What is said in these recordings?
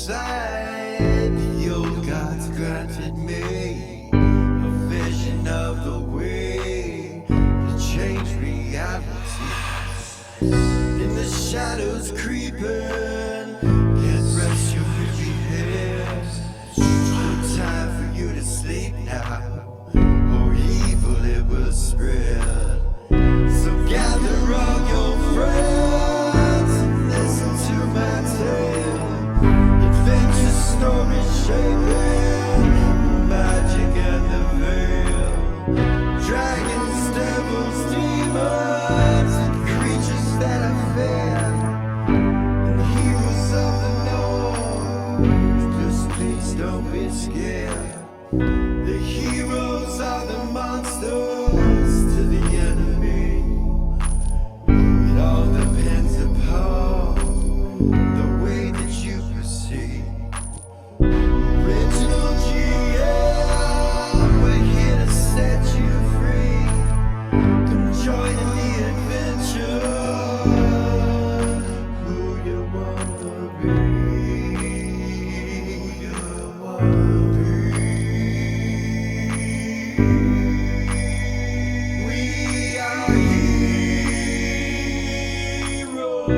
inside. The old gods granted me a vision of the way to change reality. In the shadows creeping, can't rest your weary head. No time for you to sleep now, or evil it will spread. So gather all your friends and listen to my tale. Adventure story shaping the magic and the veil. Dragons, devils, demons, and creatures that I fear, and heroes of the north. Just please don't be scared. The heroes are the monsters to the enemy. It all depends upon the way that you proceed. Original GM, we're here to set you free. Come join in the adventure. Who you wanna be? Who you wanna be? We are heroes.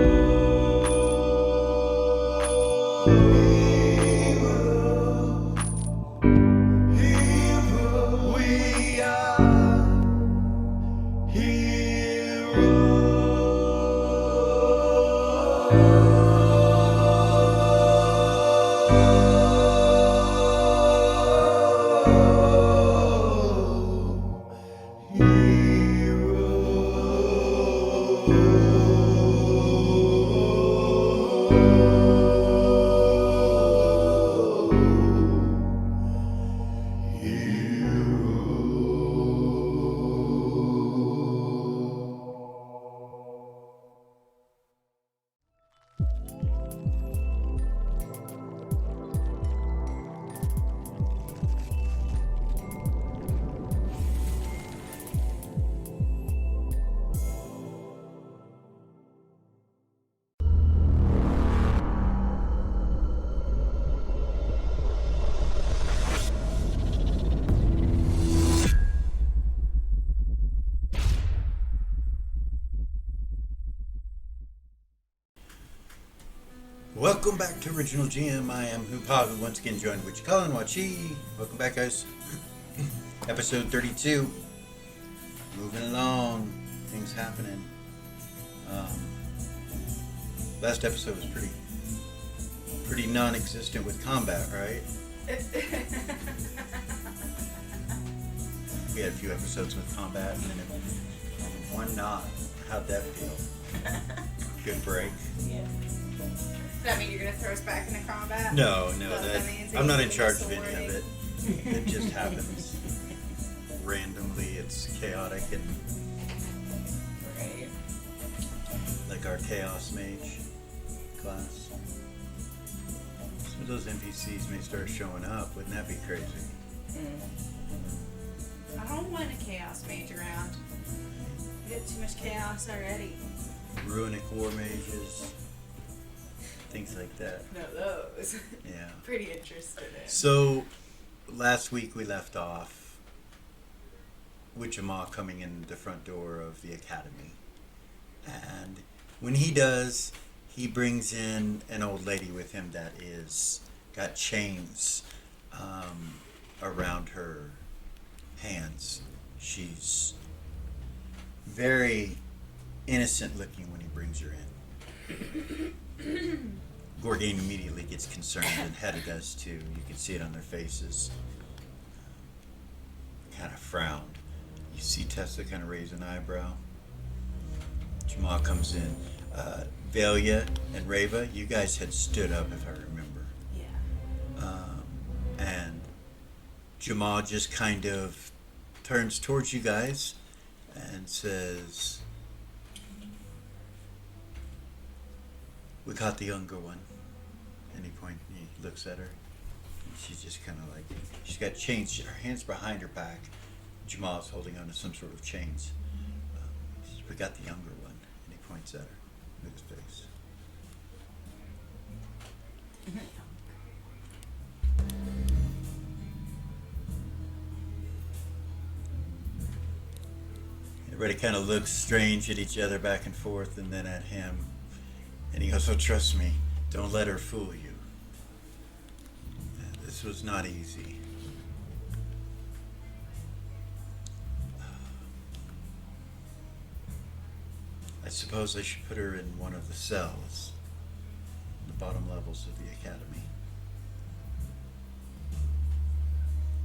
We Welcome back to Original GM. I am Hupahu, once again joined with Cikala and Wachi. Welcome back, guys. Episode 32. Moving along. Things happening. Last episode was pretty non-existent with combat, right? We had a few episodes with combat and then one not. How'd that feel? Good break. Yeah. Does that mean you're going to throw us back into combat? No, So that means I'm not in you charge of can any of it. It just happens randomly. It's chaotic and Right. like our chaos mage class. Some of those NPCs may start showing up. Wouldn't that be crazy? I don't want a chaos mage around. We get too much chaos already. Runic war mages, things like that. No, those. Yeah. Pretty interested in. So last week we left off with Jamal coming in the front door of the academy, and when he does, he brings in an old lady with him that is got chains around her hands. She's very innocent looking when he brings her in. Gorgain immediately gets concerned, and Hedda does too. You can see it on their faces. Kind of frowned. You see Tessa kind of raise an eyebrow. Jamal comes in. Velia and Reva, you guys had stood up, if I remember. Yeah. And Jamal just kind of turns towards you guys and says, "We caught the younger one." And he looks at her. And she's just kind of like, she's got chains. Her hands behind her back. Jamal's holding on to some sort of chains. He says, "We got the younger one." And he points at her with his face. Everybody kind of looks strange at each other back and forth and then at him. And he goes, oh, trust me, don't let her fool you. This was not easy. I suppose I should put her in one of the cells, the bottom levels of the academy,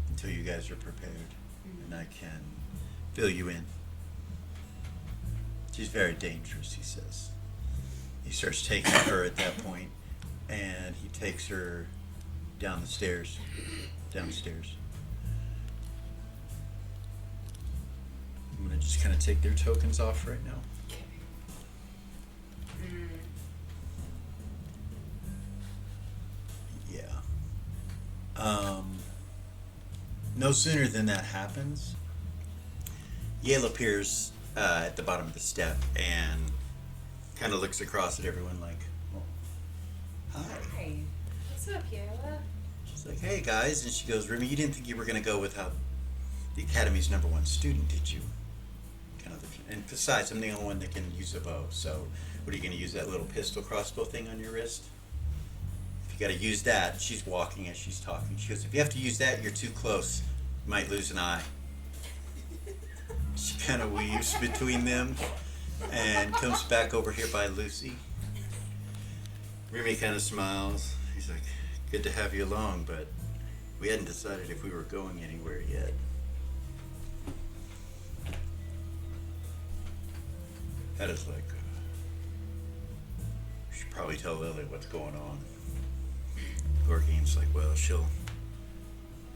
until you guys are prepared, and I can fill you in. She's very dangerous, he says. He starts taking her at that point, and he takes her downstairs. I'm gonna just kind of take their tokens off right now. Yeah. No sooner than that happens, Yale appears at the bottom of the step and kind of looks across at everyone like, oh, hi. Hi. What's up, Yala? She's like, hey guys, and she goes, Remy, you didn't think you were going to go without the Academy's #1 student, did you? Kind of. And besides, I'm the only one that can use a bow, so what are you going to use, that little pistol crossbow thing on your wrist? If you got to use that, she's walking as she's talking. She goes, if you have to use that, you're too close. You might lose an eye. She kind of weaves between them and comes back over here by Lucy. Remy kind of smiles. He's like, good to have you along, but we hadn't decided if we were going anywhere yet. Hedda's like, we should probably tell Lily what's going on. Gorgine's like, well,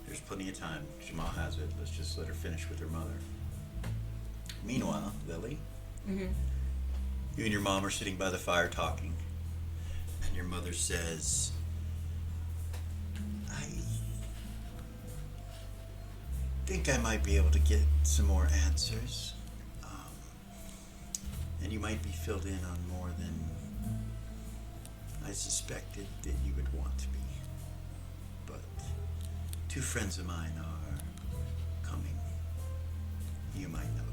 there's plenty of time. Jamal has it. Let's just let her finish with her mother. Meanwhile, Lily, you and your mom are sitting by the fire talking, and your mother says, I think I might be able to get some more answers, and you might be filled in on more than I suspected that you would want to be. But 2 friends of mine are coming. You might know them.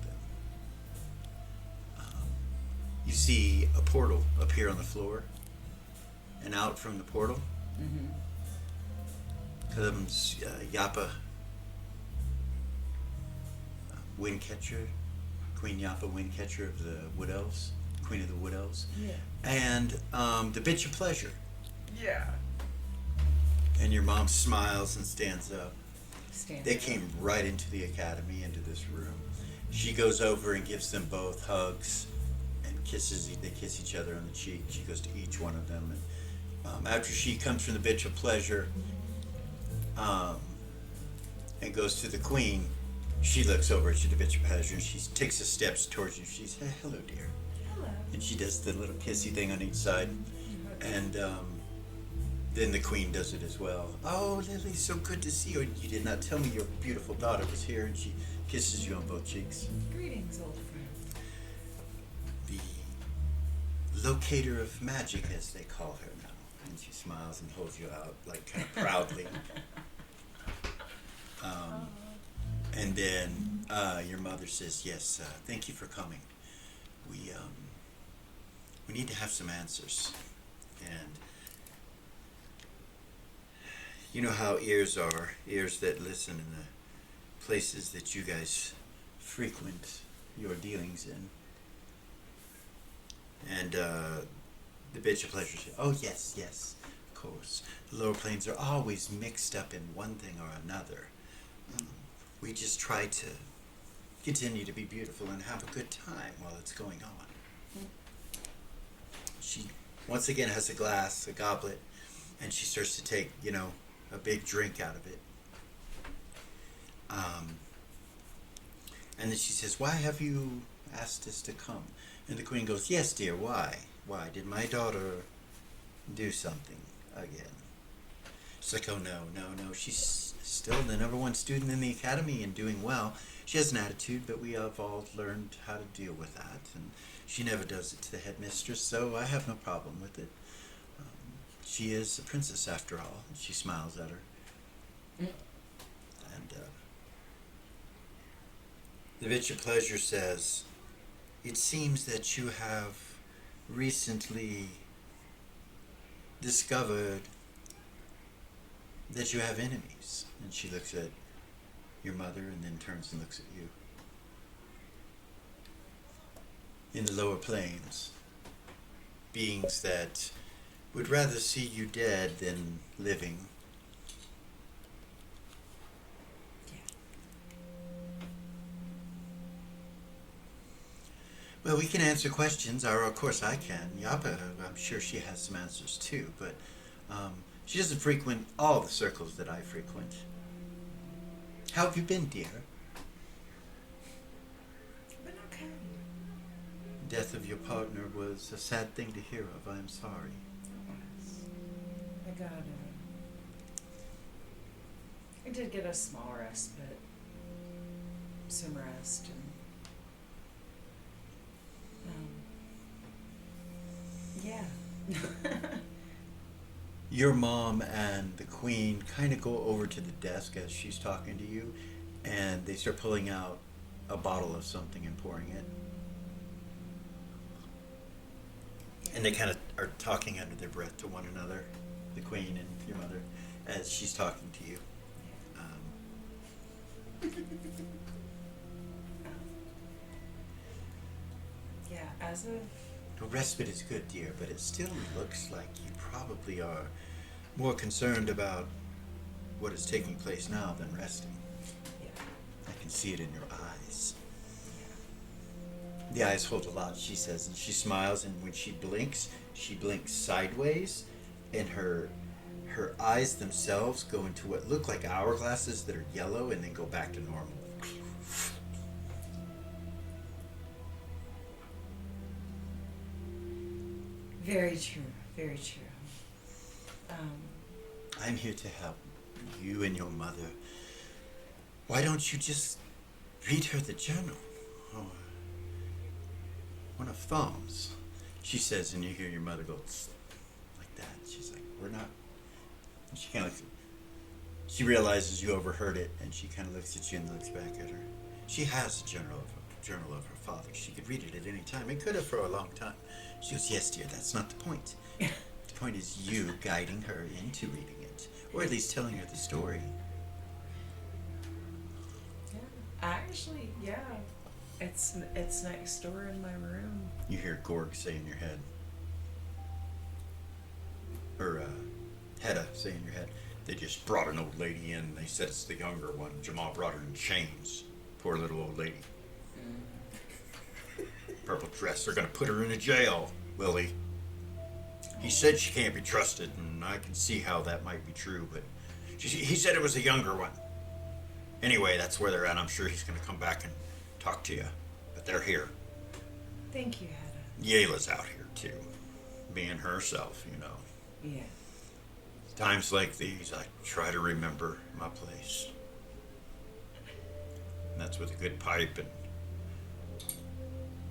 You see a portal appear on the floor, and out from the portal comes Yapa, Windcatcher, Queen Yapa, Windcatcher of the Wood Elves, Queen of the Wood Elves, and the Bitch of Pleasure. Yeah. And your mom smiles and stands up. They came right into the academy, into this room. She goes over and gives them both hugs and kisses. They kiss each other on the cheek. She goes to each one of them. And after she comes from the Bitch of Pleasure and goes to the Queen, she looks over at you, the Bitch of Pleasure, and she takes a step towards you. She says, hello, dear. Hello. And she does the little kissy thing on each side. And then the Queen does it as well. Oh, Lily, so good to see you. You did not tell me your beautiful daughter was here. And she kisses you on both cheeks. Greetings, old friend. The locator of magic, as they call her now. And she smiles and holds you out, like, kind of proudly. And then your mother says, yes, thank you for coming. We need to have some answers. And you know how ears are, ears that listen in the places that you guys frequent your dealings in. And the Bitch of Pleasure says, oh, yes, of course. The lower planes are always mixed up in one thing or another. We just try to continue to be beautiful and have a good time while it's going on. She once again has a glass, a goblet, and she starts to take, a big drink out of it. And then she says, why have you asked us to come? And the Queen goes, yes, dear, why? Why? Did my daughter do something again? She's like, oh, no. She's still the #1 student in the academy and doing well. She has an attitude, but we have all learned how to deal with that. And she never does it to the headmistress, so I have no problem with it. She is a princess after all. And she smiles at her. And the Bitch of Pleasure says, it seems that you have recently discovered that you have enemies. And she looks at your mother and then turns and looks at you. In the lower planes, beings that would rather see you dead than living. Well, we can answer questions, or of course I can. Yapa, I'm sure she has some answers too, but she doesn't frequent all the circles that I frequent. How have you been, dear? Been okay. Death of your partner was a sad thing to hear of. I am sorry. I got I did get a small respite, some rest, and yeah. Your mom and the queen kind of go over to the desk as she's talking to you, and they start pulling out a bottle of something and pouring it. And they kind of are talking under their breath to one another, the queen and your mother, as she's talking to you. Yeah, as of The respite is good, dear, but it still looks like you probably are more concerned about what is taking place now than resting. yeah, I can see it in your eyes. The eyes hold a lot, she says, and she smiles, and when she blinks sideways, and her eyes themselves go into what look like hourglasses that are yellow and then go back to normal. very true, very true. I'm here to help you and your mother. Why don't you just read her the journal? Or one of Tom's. She says, and you hear your mother go like that. She's like, we're not. And she kind of looks. She realizes you overheard it, and she kind of looks at you and looks back at her. She has a journal of her father. She could read it at any time. It could have for a long time. She goes, yes, dear, that's not the point. The point is you guiding her into reading it, or at least telling her the story. Yeah, actually, yeah, it's next door in my room. You hear Gorg say in your head, or Hedda say in your head, they just brought an old lady in. They said it's the younger one. Jamal brought her in chains. Poor little old lady. Purple dress. They're gonna put her in a jail, Willie. He said she can't be trusted, and I can see how that might be true, but he said it was a younger one. Anyway, that's where they're at. I'm sure he's gonna come back and talk to you, but they're here. Thank you, Hedda. Yayla's out here, too. Being herself, you know. Yeah. Times like these, I try to remember my place. And that's with a good pipe and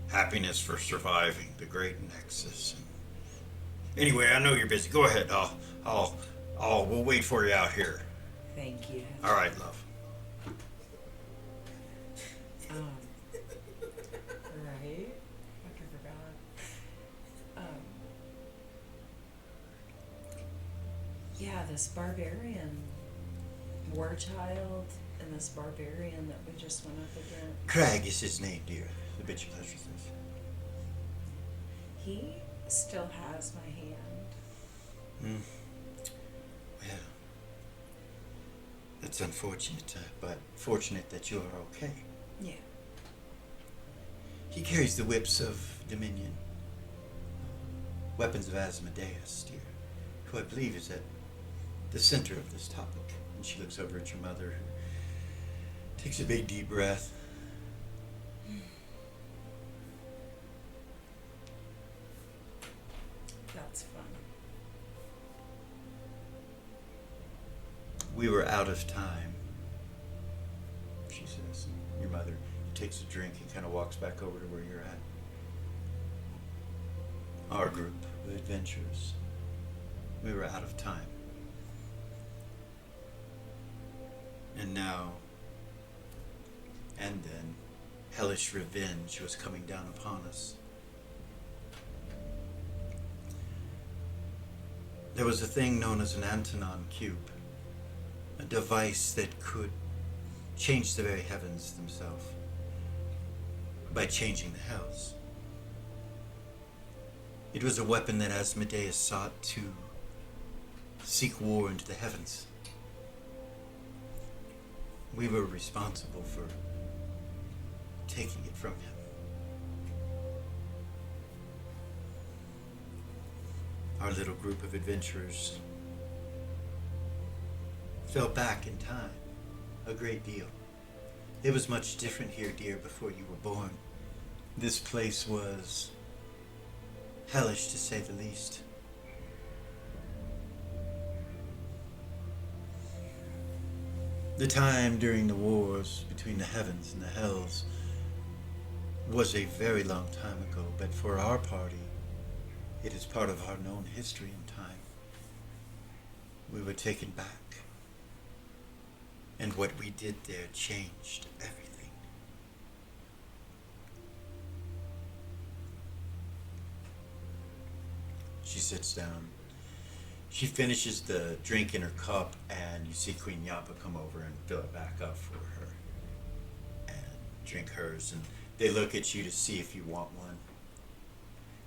happiness for surviving the great nexus. Anyway, I know you're busy. Go ahead. We'll wait for you out here. Thank you. All right, love. Right? Fucking forgot. Yeah, this barbarian war child and this barbarian that we just went up against. Crag is his name, dear. The bitch pleasure says. He still has my hand. Well, that's unfortunate, but fortunate that you are okay. Yeah. He carries the whips of Dominion. Weapons of Asmodeus, dear. Who I believe is at the center of this topic. And she looks over at your mother, who takes a big deep breath. That's fun. We were out of time, she says. Your mother takes a drink and kind of walks back over to where you're at. Our group of adventurers. We were out of time. And now, and then, hellish revenge was coming down upon us. There was a thing known as an Antonon cube, a device that could change the very heavens themselves by changing the hells. It was a weapon that Asmodeus sought to seek war into the heavens. We were responsible for taking it from him. Our little group of adventurers fell back in time a great deal. It was much different here, dear, before you were born. This place was hellish, to say the least. The time during the wars between the heavens and the hells was a very long time ago, but for our party, it is part of our known history and time. We were taken back, and what we did there changed everything. She sits down. She finishes the drink in her cup, and you see Queen Yapa come over and fill it back up for her and drink hers, and they look at you to see if you want one.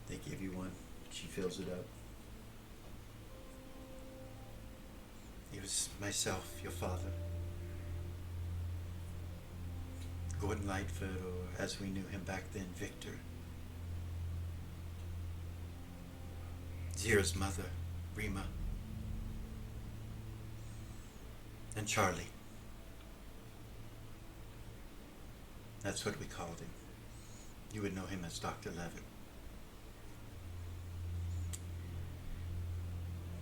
They give you one. She fills it up. It was myself, your father, Gordon Lightfoot, or as we knew him back then, Victor. Zira's mother, Rima, and Charlie. That's what we called him. You would know him as Dr. Levitt.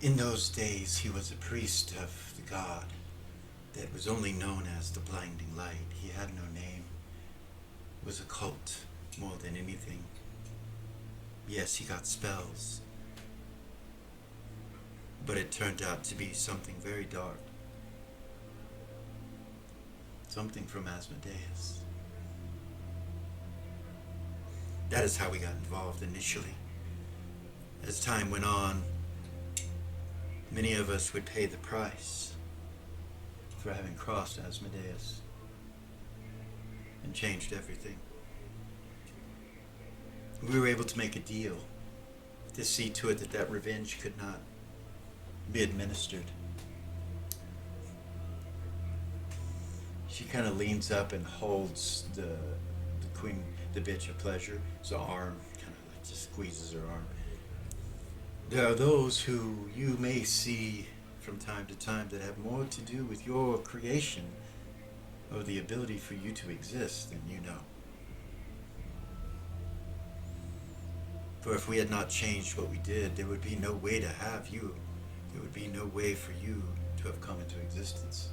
In those days, he was a priest of the god that was only known as the Blinding Light. He had no name. It was a cult more than anything. Yes, he got spells, but it turned out to be something very dark. Something from Asmodeus. That is how we got involved initially. As time went on, many of us would pay the price for having crossed Asmodeus and changed everything. We were able to make a deal to see to it that that revenge could not be administered. She kind of leans up and holds the queen, the bitch of pleasure. So arm kind of like just squeezes her arm. There are those who you may see from time to time that have more to do with your creation or the ability for you to exist than you know. For if we had not changed what we did, there would be no way to have you. There would be no way for you to have come into existence.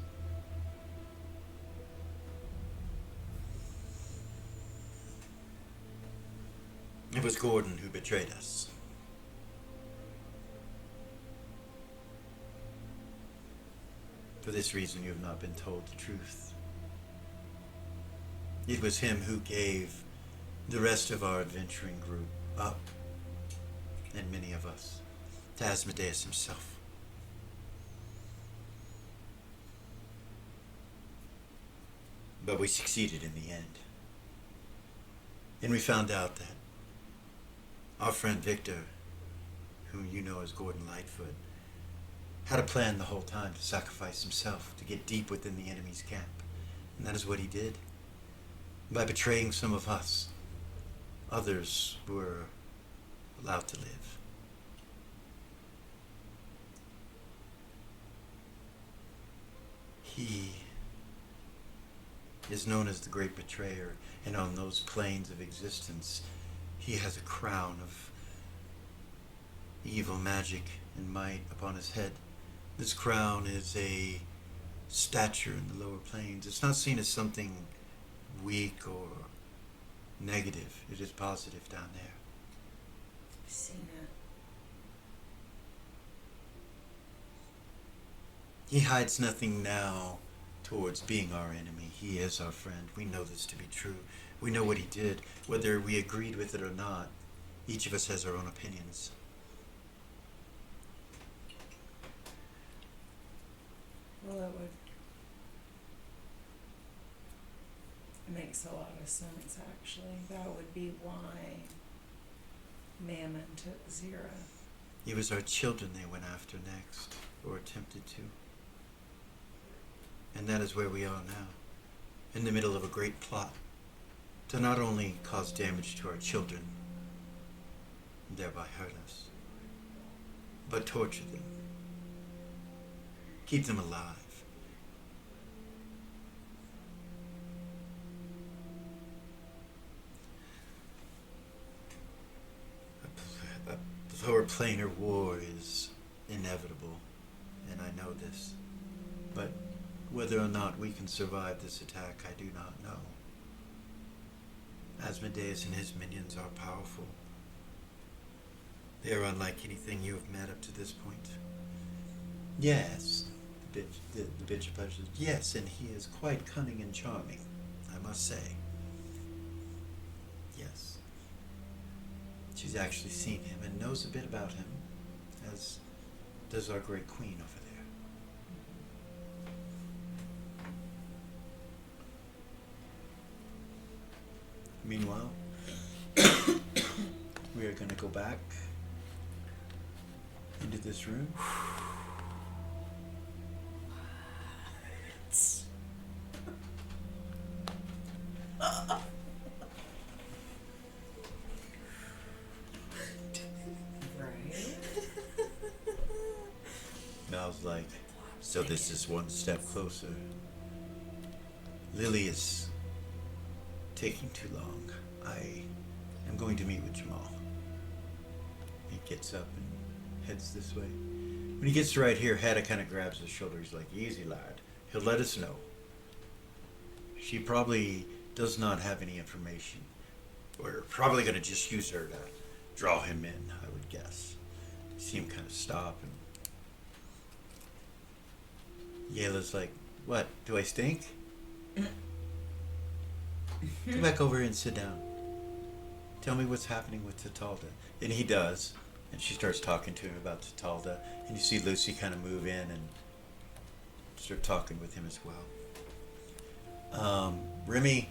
It was Gordon who betrayed us. For this reason, you have not been told the truth. It was him who gave the rest of our adventuring group up, and many of us, to Asmodeus himself. But we succeeded in the end. And we found out that our friend Victor, whom you know as Gordon Lightfoot, had a plan the whole time to sacrifice himself, to get deep within the enemy's camp. And that is what he did. By betraying some of us, others were allowed to live. He is known as the Great Betrayer, and on those planes of existence, he has a crown of evil magic and might upon his head. This crown is a stature in the lower planes. It's not seen as something weak or negative. It is positive down there. I've seen it. He hides nothing now towards being our enemy. He is our friend. We know this to be true. We know what he did. Whether we agreed with it or not, each of us has our own opinions. Well, it would. It makes a lot of sense, actually. That would be why Mammon took Zira. It was our children they went after next, or attempted to. And that is where we are now, in the middle of a great plot to not only cause damage to our children, and thereby hurt us, but torture them, keep them alive. A planar war is inevitable, and I know this. But whether or not we can survive this attack, I do not know. Asmodeus and his minions are powerful. They are unlike anything you have met up to this point. Yes, the Bishop says, yes, and he is quite cunning and charming, I must say. Yes. She's actually seen him and knows a bit about him, as does our great queen over there. Meanwhile, we are going to go back into this room. Mal's like, so this is one step closer. Lily is taking too long. I am going to meet with Jamal. He gets up and heads this way. When he gets to right here, Hedda kind of grabs his shoulder. He's like, easy lad. He'll let us know. She probably does not have any information. We're probably going to just use her to draw him in, I would guess. You see him kind of stop, and Yayla's like, what, do I stink? Come back over here and sit down. Tell me what's happening with Tatalda. And he does. And she starts talking to him about Tatalda. And you see Lucy kind of move in and start talking with him as well. Remy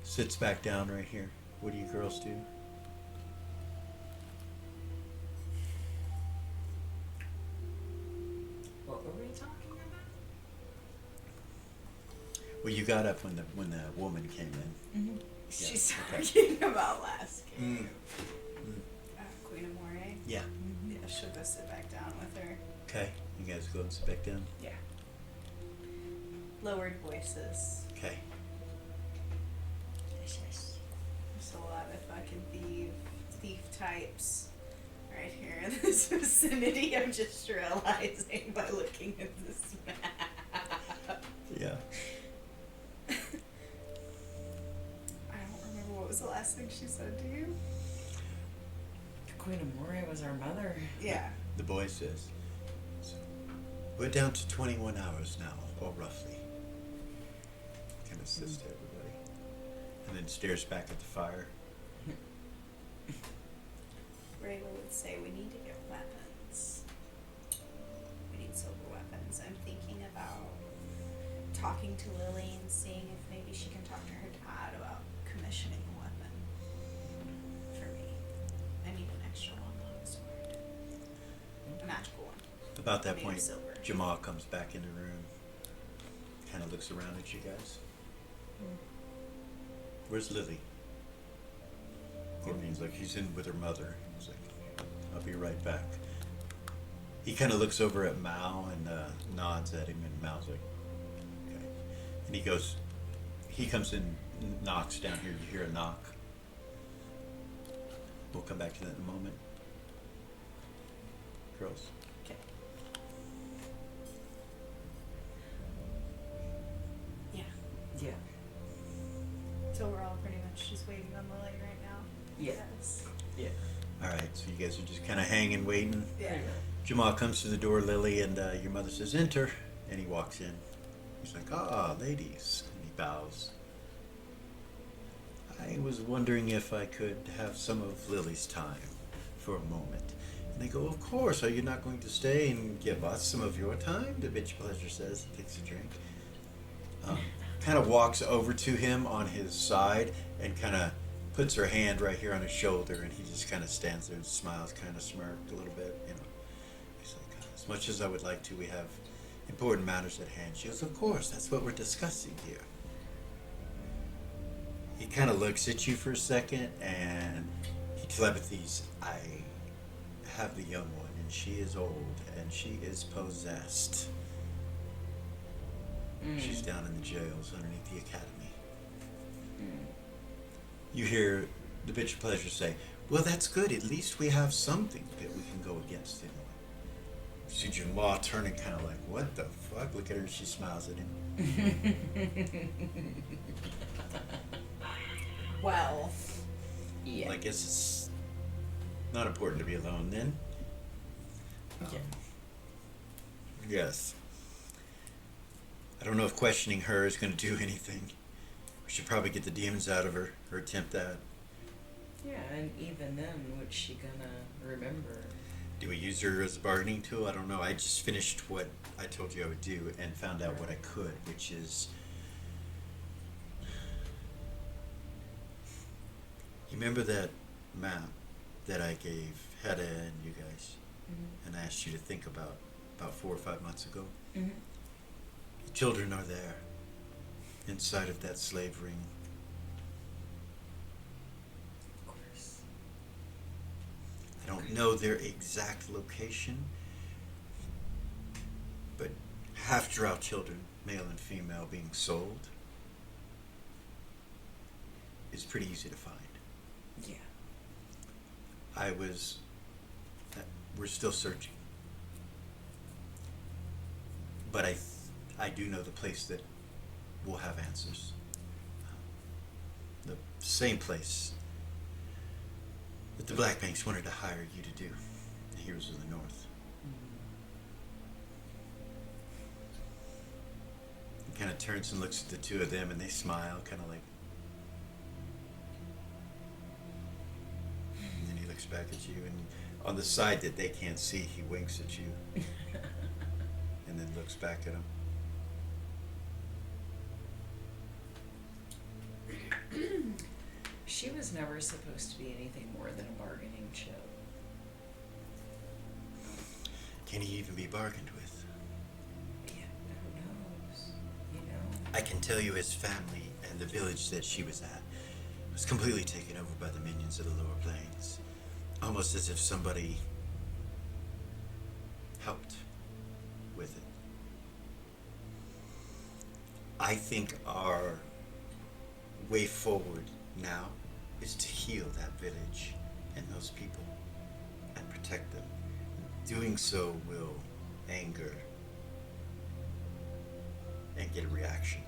sits back down right here. What do you girls do? What were we talking about? Well, you got up when the woman came in. Mm-hmm. She's okay. talking about last game. Queen Amore. Yeah. Yeah, she'll go sit back down with her. Okay. You guys go and sit back down. Yeah. Lowered voices. Okay. There's a lot of fucking thief types right here in this vicinity. I'm just realizing by looking at this map. Yeah. I don't remember what was the last thing she said to you. Queen Amore was our mother. Yeah. The boy says, so we're down to 21 hours now, or roughly. Kind of says to everybody. And then stares back at the fire. Rayla would say we need to get weapons. We need silver weapons. I'm thinking about talking to Lily and seeing if maybe she can talk to her dad about commissioning a weapon for me. I need an extra long sword. A magical one. About that Made of point, silver. Jamal comes back in the room. Kind of looks around at you guys. Where's Lily? Courtney's like, he's in with her mother. He's like, I'll be right back. He kind of looks over at Mao and nods at him, and Mao's like, okay. And he comes in, knocks down here. You hear a knock. We'll come back to that in a moment. Girls. Okay. Yeah. Yeah. So we're all pretty much just waiting on Lily right now. Yes. Yeah. All right, so you guys are just kind of hanging, waiting. Yeah. Jamal comes to the door, Lily, and your mother says, enter. And he walks in. He's like, ah, ladies. And he bows. I was wondering if I could have some of Lily's time for a moment. And they go, of course, are you not going to stay and give us some of your time? The bitch pleasure says, takes a drink. Kind of walks over to him on his side and kind of puts her hand right here on his shoulder, and he just kind of stands there and smiles, kind of smirked a little bit, you know. He's like, as much as I would like to, we have important matters at hand. She goes, of course, that's what we're discussing here. He kind of looks at you for a second, and he telepathies, I have the young one, and she is old, and she is possessed. She's down in the jails underneath the academy. You hear the bitch of pleasure say, well, that's good. At least we have something that we can go against him on. See Jamal turning kind of like, what the fuck? Look at her. She smiles at him. Well, Yeah. Well, I guess it's not important to be alone then. Yeah. Yes. I don't know if questioning her is going to do anything. We should probably get the demons out of her, or attempt that. Yeah, and even then, what's she gonna remember? Do we use her as a bargaining tool? I don't know. I just finished what I told you I would do and found out what I could, which is... You remember that map that I gave Hedda and you guys? Mm-hmm. And I asked you to think about 4 or 5 months ago? Mm-hmm. The children are there, inside of that slave ring. Of course. I don't know their exact location, but half-drow children, male and female, being sold is pretty easy to find. Yeah. We're still searching. But I do know the place that will have answers. The same place that the Black Banks wanted to hire you to do, the Heroes of the North. He kind of turns and looks at the two of them, and they smile, kind of like... And then he looks back at you, and on the side that they can't see, he winks at you, and then looks back at him. She was never supposed to be anything more than a bargaining chip. Can he even be bargained with? Yeah, who knows? You know? I can tell you his family and the village that she was at was completely taken over by the minions of the lower plains. Almost as if somebody helped with it. I think our way forward now is to heal that village and those people and protect them. Doing so will anger and get a reaction.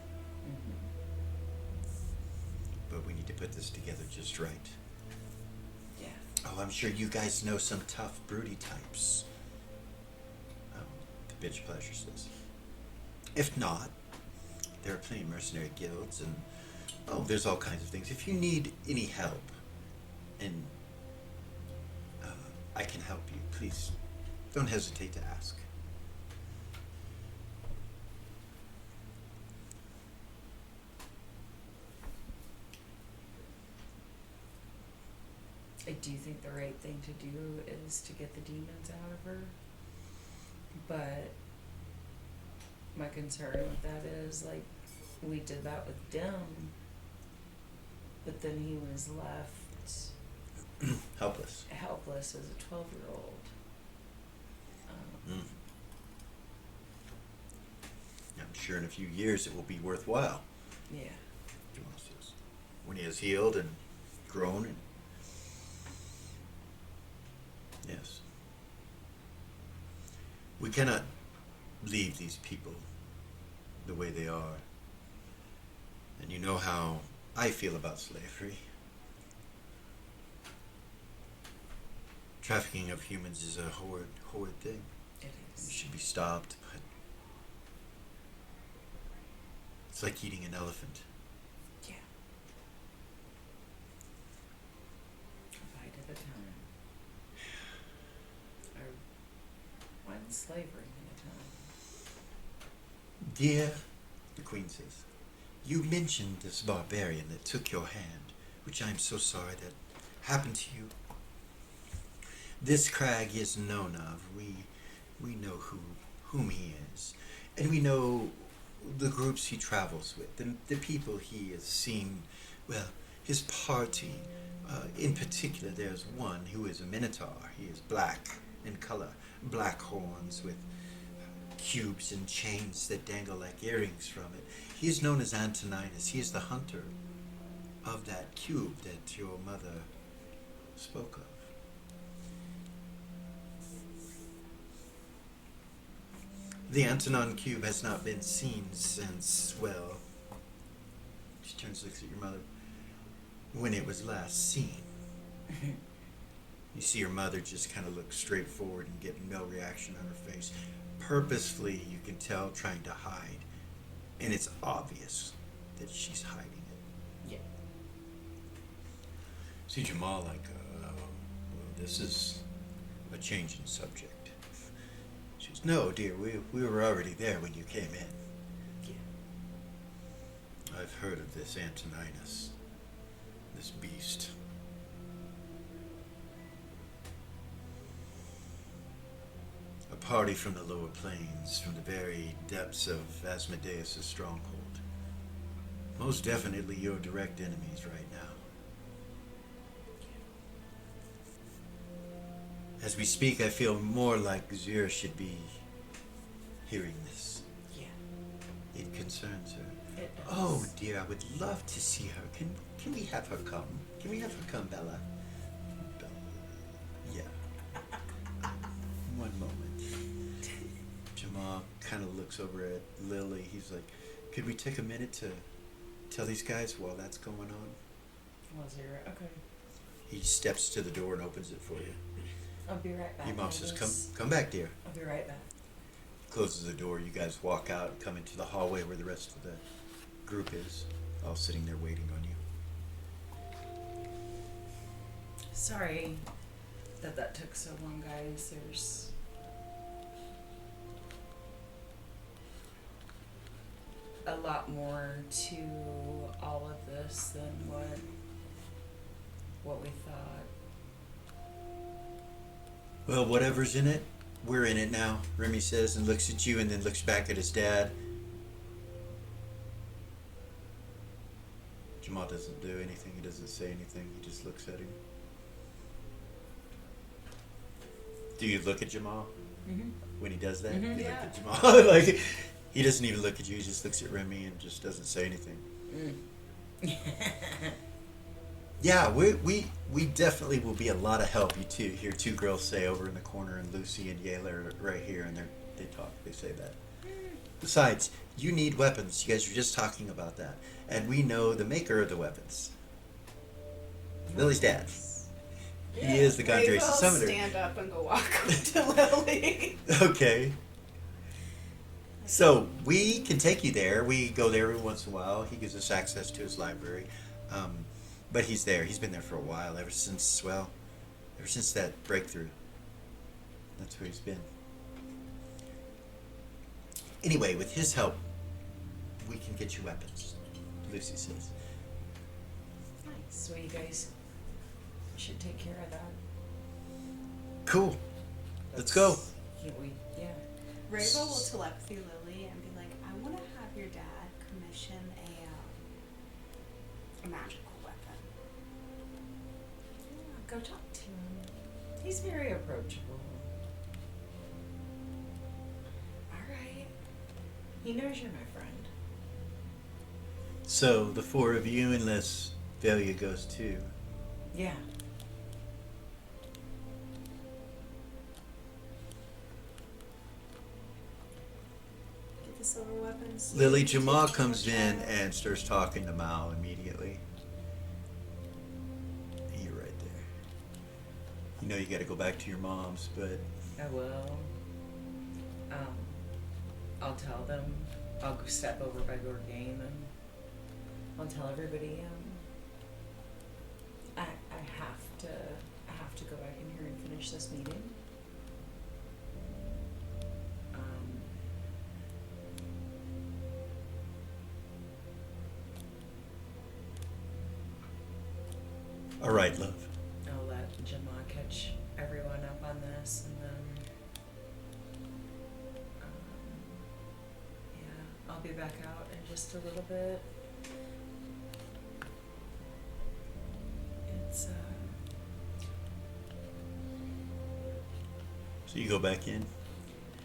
But we need to put this together just right. Yeah. Oh, I'm sure you guys know some tough, broody types. The bitch pleasure says. If not, there are plenty of mercenary guilds, and there's all kinds of things. If you need any help, and I can help you, please don't hesitate to ask. I do think the right thing to do is to get the demons out of her. But my concern with that is, like, we did that with Dim, but then he was left Helpless. helpless as a 12-year-old. I'm sure in a few years it will be worthwhile. Yeah. When he has healed and grown. And yes. We cannot leave these people the way they are. And you know how I feel about slavery. Trafficking of humans is a horrid thing. It It is. should be stopped, but It's like eating an elephant. Yeah. A bite at a time. Or one slavery at a time. Dear, the Queen says, you mentioned this barbarian that took your hand, which I'm so sorry that happened to you. This crag is known of. We know whom he is. And we know the groups he travels with, the people he has seen, well, his party. In particular, there's one who is a minotaur. He is black in color, black horns with cubes and chains that dangle like earrings from it. He is known as Antoninus. He is the hunter of that cube that your mother spoke of. The Antonon cube has not been seen since, well, she turns and looks at your mother, when it was last seen. You see your mother just kind of look straight forward and get no reaction on her face. Purposefully, you can tell, trying to hide. And it's obvious that she's hiding it. Yeah. See Jamal like, well, this is a change in subject. She goes, no, dear, we were already there when you came in. Yeah. I've heard of this Antoninus, this beast. A party from the lower plains, from the very depths of Asmodeus' stronghold. Most definitely your direct enemies right now. As we speak, I feel more like Zira should be hearing this. Yeah. It concerns her. It does. Oh dear, I would love to see her. Can we have her come? Can we have her come, Bella? Bella. Yeah. One moment. Jamal kind of looks over at Lily. He's like, could we take a minute to tell these guys while that's going on? Was there? Okay. He steps to the door and opens it for you. I'll be right back. Your mom says, ladies. come back, dear. I'll be right back. Closes the door. You guys walk out and come into the hallway where the rest of the group is, all sitting there waiting on you. Sorry that took so long, guys. There's a lot more to all of this than what we thought. Well, whatever's in it, we're in it now, Remy says, and looks at you and then looks back at his dad. Jamal doesn't do anything. He doesn't say anything. He just looks at him. Do you look at Jamal Mm-hmm. when he does that? Mhm. You Yeah. look at Jamal. Like, he doesn't even look at you. He just looks at Remy and just doesn't say anything. Yeah, we definitely will be a lot of help. You two hear two girls say over in the corner, and Lucy and Yayla are right here, and they talk. They say that. Besides, you need weapons. You guys were just talking about that, and we know the maker of the weapons. Lily's dad. He is the Ray Gondrace will Summoner. stand up and go walk over to Lily. Okay. So we can take you there. We go there every once in a while. He gives us access to his library. But he's there. He's been there for a while, ever since that breakthrough. That's where he's been. Anyway, with his help, we can get you weapons, Lucy says. Nice. Well, you guys should take care of that. Cool. Let's go. Yeah. Rayville will telepathy Lily and be like, I want to have your dad commission a magical weapon. Yeah, go talk to him. He's very approachable. Alright. He knows you're my friend. So the four of you, unless Velia goes too. Yeah. Get the silver weapons. Lily, Jamal comes in and starts talking to Mal immediately. You're right there. You know you gotta go back to your mom's, but I will. I'll tell them I'll go step over by Gorgain and I'll tell everybody, I have to go back in here and finish this meeting. All right, love. I'll let Gemma catch everyone up on this, and then, yeah, I'll be back out in just a little bit. It's, So you go back in.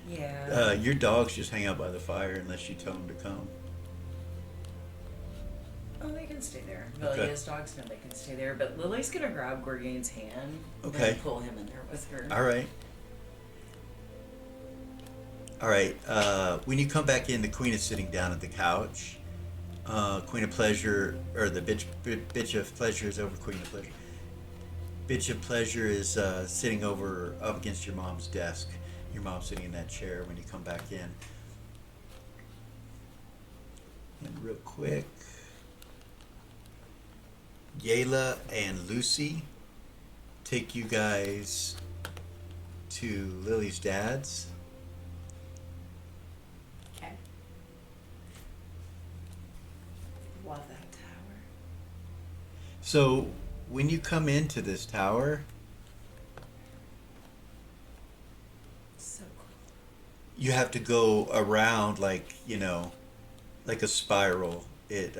yeah. Your dogs just hang out by the fire unless you tell them to come. Oh, they can stay there. Okay. Lilia's dogs know they can stay there, but Lily's gonna grab Gorgain's hand Okay. and pull him in there with her. All right. All right. When you come back in, the queen is sitting down at the couch. Queen of Pleasure, or the bitch of Pleasure is over Queen of Pleasure. Bitch of Pleasure is sitting over up against your mom's desk. Your mom's sitting in that chair when you come back in. And real quick, Yayla and Lucy take you guys to Lily's dad's. Okay. Love that tower. So when you come into this tower, So cool. you have to go around like a spiral. It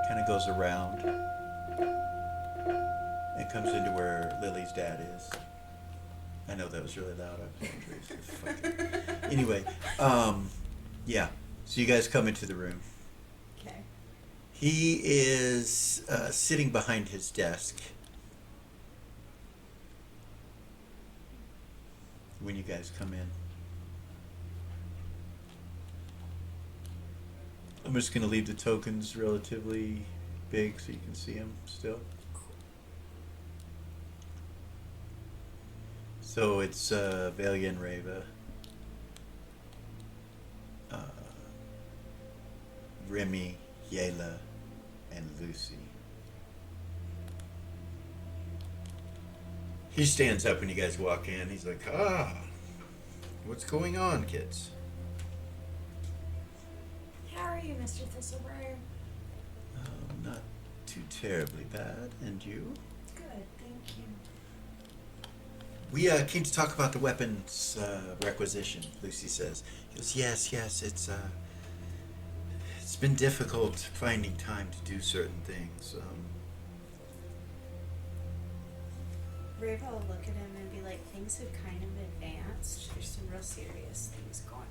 kind of goes around and comes into where Lily's dad is. I know that was really loud. I apologize. Anyway, yeah. So you guys come into the room. Okay. He is sitting behind his desk when you guys come in. I'm just going to leave the tokens relatively big so you can see them still. So it's Velia and Reva, Remy, Yayla, and Lucy. He stands up when you guys walk in. He's like, what's going on, kids? How are you, Mr. Thistlebriar? Not too terribly bad. And you? Good, thank you. We came to talk about the weapons requisition, Lucy says. He goes, yes, it's been difficult finding time to do certain things. Reva will look at him and be like, things have kind of advanced. There's some real serious things going on.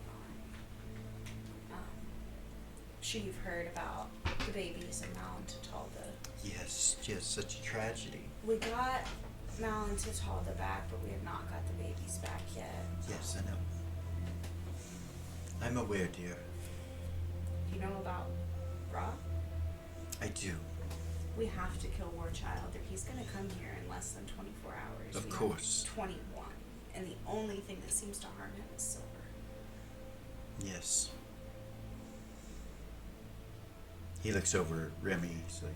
Sure you've heard about the babies in Malantatalda. Yes, such a tragedy. We got Malantatalda back, but we have not got the babies back yet. Yes, I know. I'm aware, dear. You know about Ra? I do. We have to kill Warchild, or he's gonna come here in less than 24 hours. Of We course. have 21, and the only thing that seems to harm him is silver. Yes. He looks over at Remy. He's like,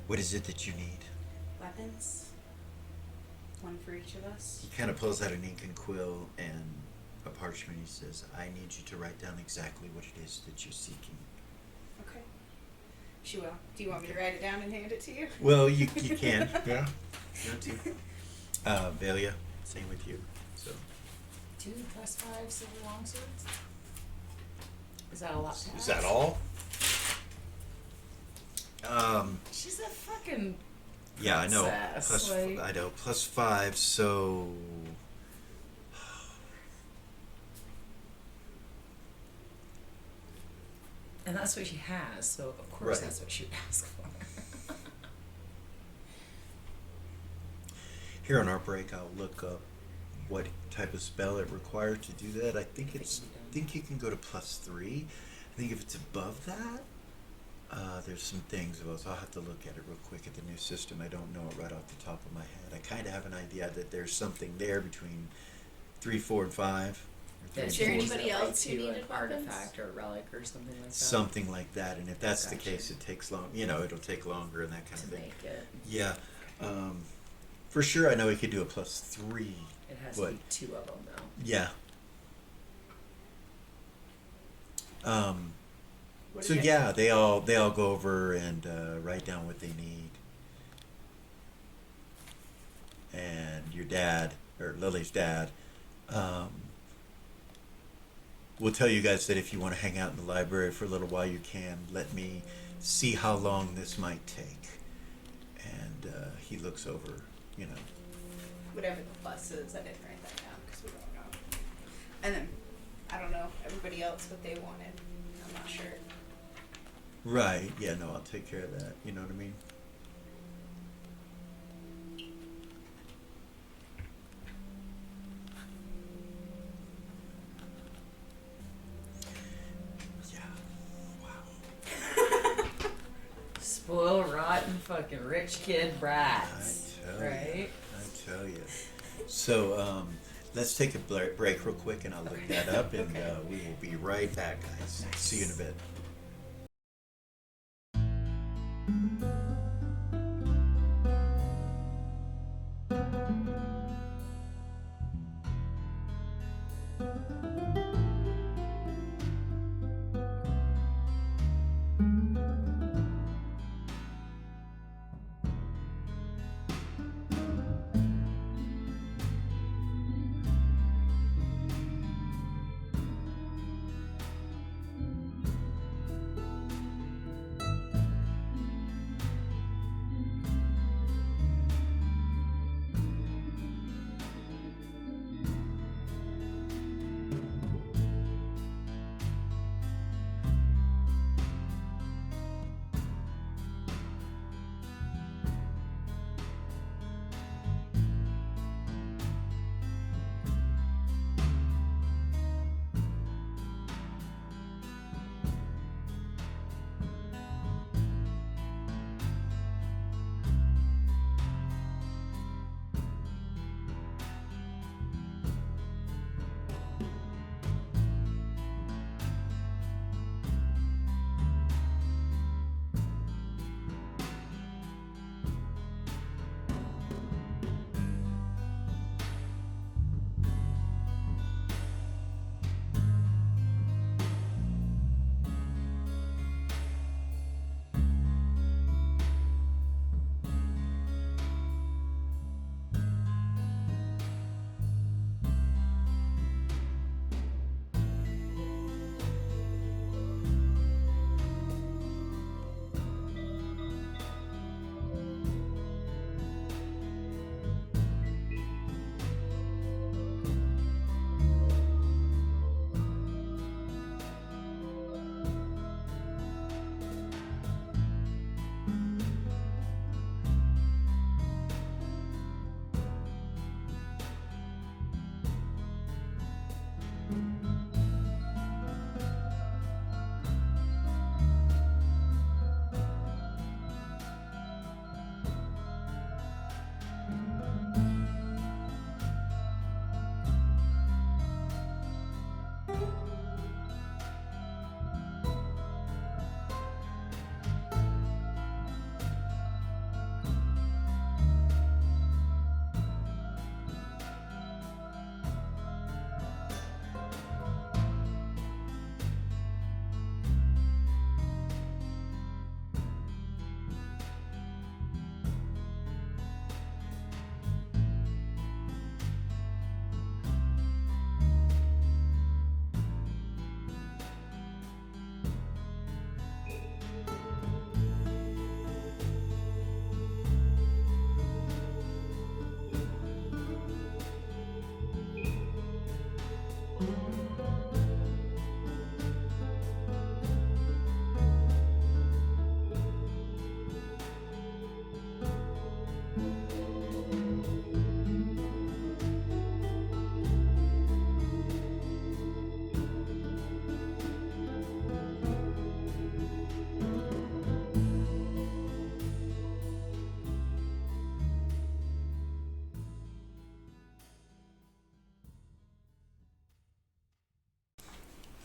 what is it that you need? Weapons? One for each of us? He kind of pulls out an ink and quill and a parchment. He says, I need you to write down exactly what it is that you're seeking. Okay. She will. Do you want me to write it down and hand it to you? Well, you can. Yeah. You want to. Velia, same with you. So 2+5 silver longswords. Is that a lot to is ask? that all? She's a fucking Yeah, I know. princess, like- I know. +5, so And that's what she has, so of course Right. that's what she would ask for. here on our break, I'll look up what type of spell it requires to do that. I think you can go to +3. I think if it's above that, There's some things. I'll have to look at it real quick at the new system. I don't know it right off the top of my head. I kind of have an idea that there's something there between 3, 4, and 5. Or Is 3 there and 4. anybody else who to needed an weapons? artifact or relic or something like that? Something like that. And if that's the Gotcha. case, it takes long. You know, it'll take longer and that kind To of thing. make it. Yeah. For sure, I know he could do a +3. It has But- to be 2 of them though. Yeah. What So did yeah, they all go over and write down what they need. And your dad, or Lily's dad, will tell you guys that if you want to hang out in the library for a little while, you can. Let me see how long this might take. And he looks over, you know. Whatever the plus is, I didn't write that down because we don't know. And then, I don't know, everybody else what they wanted. I'm not sure. Right, yeah, no, I'll take care of that. You know what I mean? Yeah. Wow. Spoil rotten fucking rich kid brats. I tell Right? you. I tell you. So, let's take a break real quick and I'll look that up and Okay. we will be right back, guys. See you in a bit.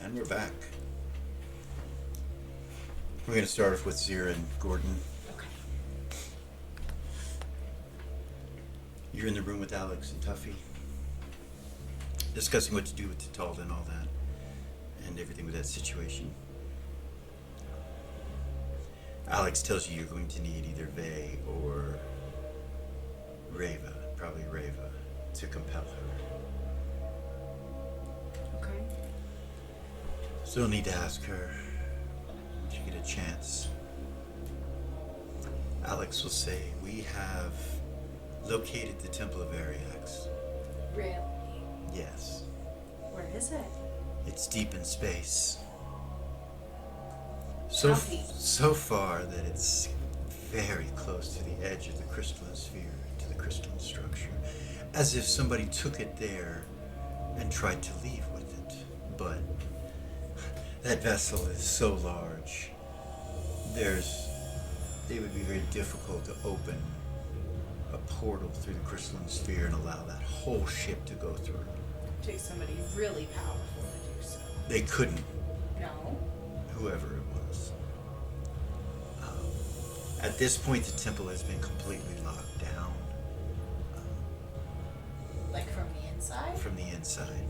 And we're back. We're going to start off with Zira and Gordon. Okay. You're in the room with Alex and Tuffy, discussing what to do with Tatalda and all that, and everything with that situation. Alex tells you you're going to need either Vay or Reva, probably Reva, to compel her. Okay. So you'll need to ask her if you get a chance. Alex will say, we have located the Temple of Ariax. Really? Yes. Where is it? It's deep in space. Tuffy. So far that it's very close to the edge of the crystalline sphere, to the crystalline structure. As if somebody took it there and tried to leave with it. But that vessel is so large, it would be very difficult to open a portal through the crystalline sphere and allow that whole ship to go through. Take somebody really powerful to do so. They couldn't, No. whoever it was. At this point, the temple has been completely locked down Like from the inside? from the inside.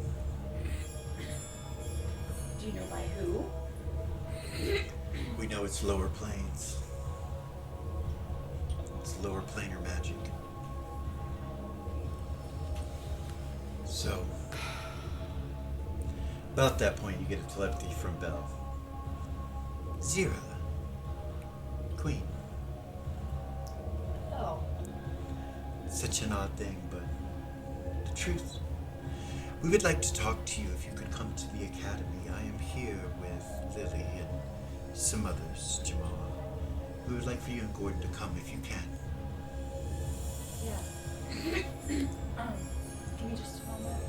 Do you know by who? We know it's lower planes. It's lower planar magic. So, about that point, you get a telepathy from Belle. Zira. Queen. Oh. Such an odd thing, but the truth. We would like to talk to you if you could come to the academy. I am here with Lily and some others, Jamal. We would like for you and Gordon to come if you can. Yeah. Give me just a moment.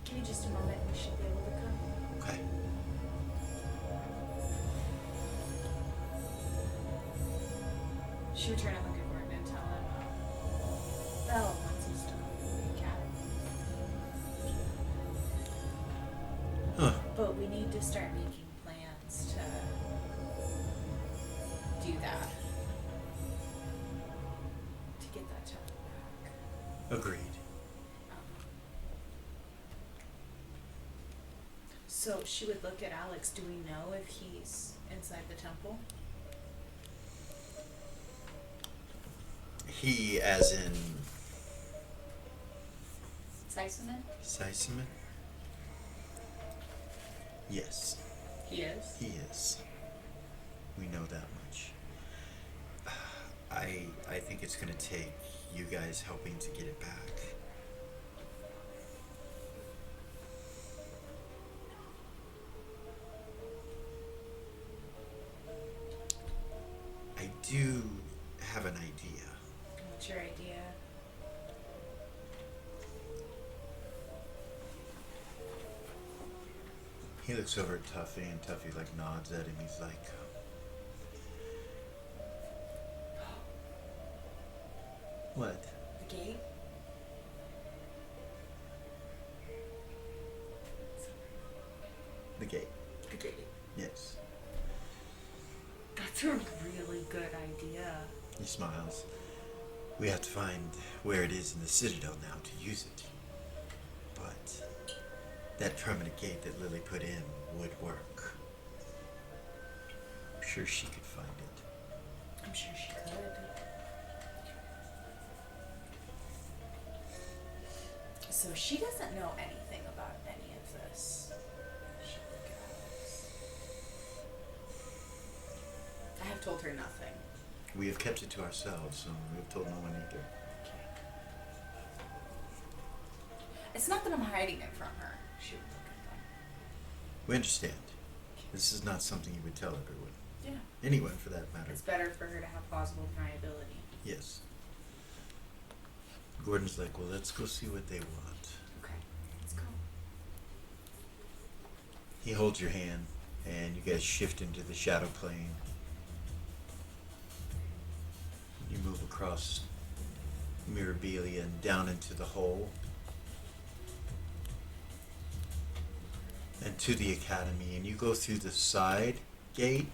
Give me just a moment. We should be able to come. Okay. She would turn and look at Gordon and tell him, Belle wants us to go to the academy. Huh. But we need to start making plans to do that. To get that temple back. Agreed. So she would look at Alex. Do we know if he's inside the temple? He, as in Seisman? Seisman? Yes, He is. he is. We know that much. I think it's going to take you guys helping to get it back. I do have an idea. What's your idea? He looks over at Tuffy, and Tuffy like nods at him. He's like, what? The gate? The gate. The gate. Yes. That's a really good idea. He smiles. We have to find where it is in the Citadel now to use it. But that permanent gate that Lily put in would work. I'm sure she could find it. I'm sure she could. So she doesn't know anything about any of this. She'll look at Alex. I have told her nothing. We have kept it to ourselves, so we have told no one either. Okay. It's not that I'm hiding it from her. She would look at them. We understand. This is not something you would tell everyone. Yeah. Anyone, for that matter. It's better for her to have plausible deniability. Yes. Gordon's like, well, let's go see what they want. Okay. Let's go. He holds your hand, and you guys shift into the shadow plane. You move across Mirabilia and down into the hole. and to the academy, and you go through the side gate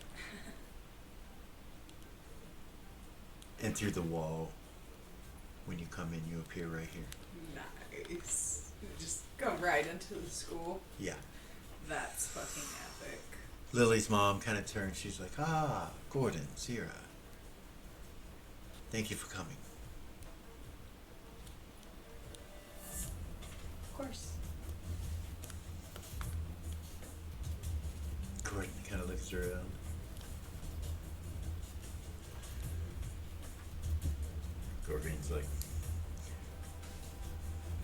and through the wall. When you come in, you appear right here. Nice. You just go right into the school. Yeah. That's fucking epic. Lily's mom kind of turns. She's like, "Ah, Gordon, Zira. Thank you for coming." Of course. Gordon kind of looks around. Gordon's like,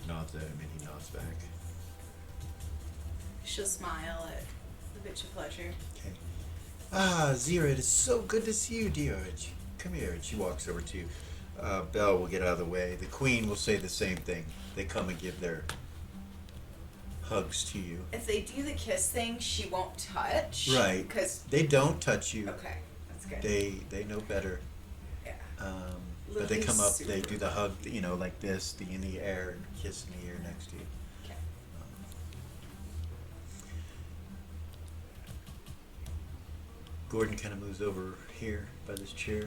nods at him and he nods back. She'll smile at the bitch of pleasure. Okay. Ah, Zira, it is so good to see you, dear. Come here. And she walks over to you. Belle will get out of the way. The queen will say the same thing. They come and give their hugs to you. If they do the kiss thing, she won't touch. Right. Because They don't touch you. okay, that's good. They know better. Yeah. But they Lily's come up, they super do the hug, like this, the in the air, and kiss in the ear next to you. Okay. Gordon kind of moves over here by this chair.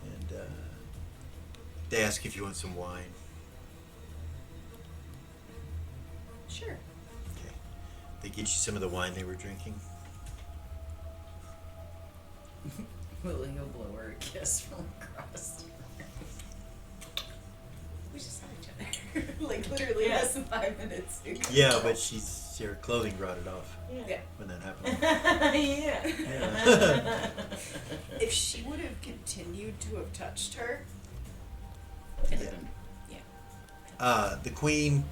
And they ask if you want some wine. Sure. Okay. They get you some of the wine they were drinking. Lily will blow her a kiss from across. We just saw each other. Like literally less than 5 minutes ago. Yeah, but her clothing brought it off Yeah. when that happened. Yeah. Yeah. If she would have continued to have touched her, Yeah. The queen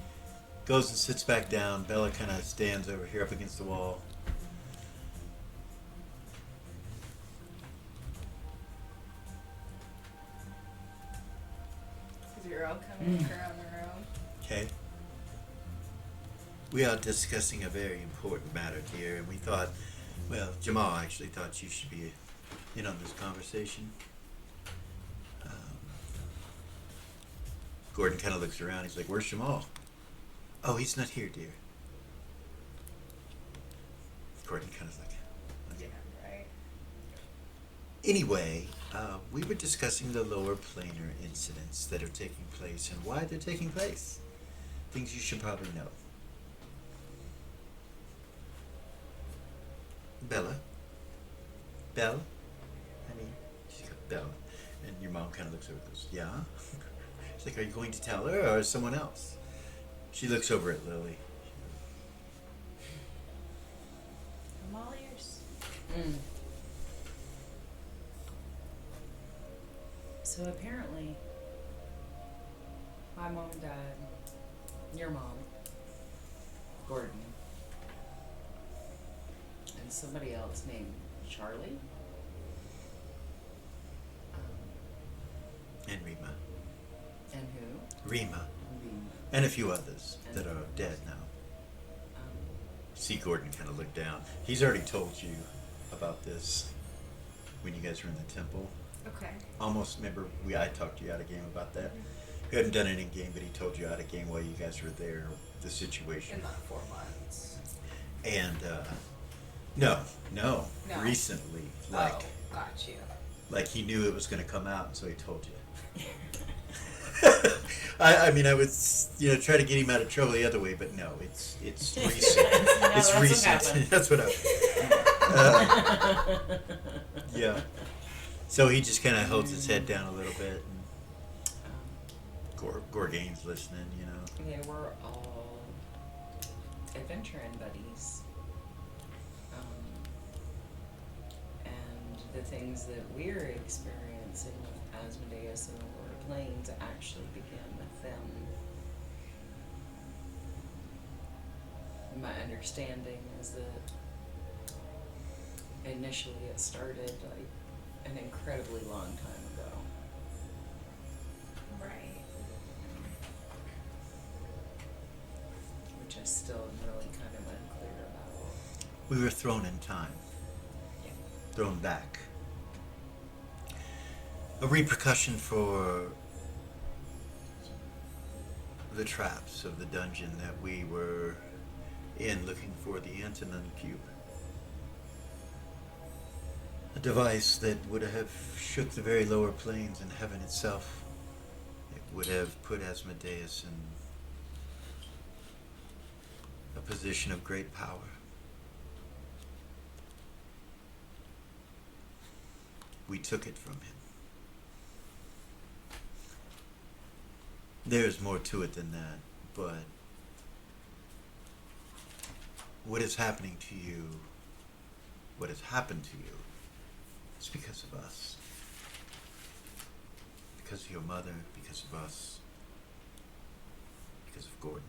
goes and sits back down. Bella kind of stands over here up against the wall. because you're all coming here on their own. Okay. We are discussing a very important matter, dear, and we thought, well, Jamal actually thought you should be in on this conversation. Gordon kind of looks around. He's like, "Where's Jamal?" "Oh, he's not here, dear." Gordon kind of like, Yeah, right. anyway, we were discussing the lower planar incidents that are taking place and why they're taking place. Things you should probably know. Bella? Belle? Honey? She's got Bella. And your mom kind of looks over and goes, "Yeah?" She's like, "Are you going to tell her or someone else?" She looks over at Lily. I'm all ears. So apparently, my mom and dad, your mom, Gordon, and somebody else named Charlie, And Rima. and who? Rima. Rima. And a few others that are dead now. Um, See Gordon kind of look down. He's already told you about this when you guys were in the temple. Okay. Almost, remember, I talked you out of game about that. We hadn't done it in game, but he told you out of game while you guys were there, the situation. In like 4 months. And, no, No. recently. Like, Oh, got you. like he knew it was going to come out, and so he told you. I mean, I would, try to get him out of trouble the other way, but no, it's recent. No, It's that's what recent. happened. That's what happened. Yeah. So he just kind of holds his head down a little bit, and Gorgane's listening, They were all adventuring buddies. And the things that we're experiencing with Asmodeus and Aurora Plains actually began with them. My understanding is that initially it started like an incredibly long time ago. Right. Which I still am really kind of unclear about. we were thrown in time, Yeah. thrown back. A repercussion for the traps of the dungeon that we were in looking for the antinon cube. A device that would have shook the very lower planes and heaven itself. It would have put Asmodeus in a position of great power. We took it from him. There's more to it than that, but what is happening to you, what has happened to you, is because of us. Because of your mother, because of us, because of Gordon.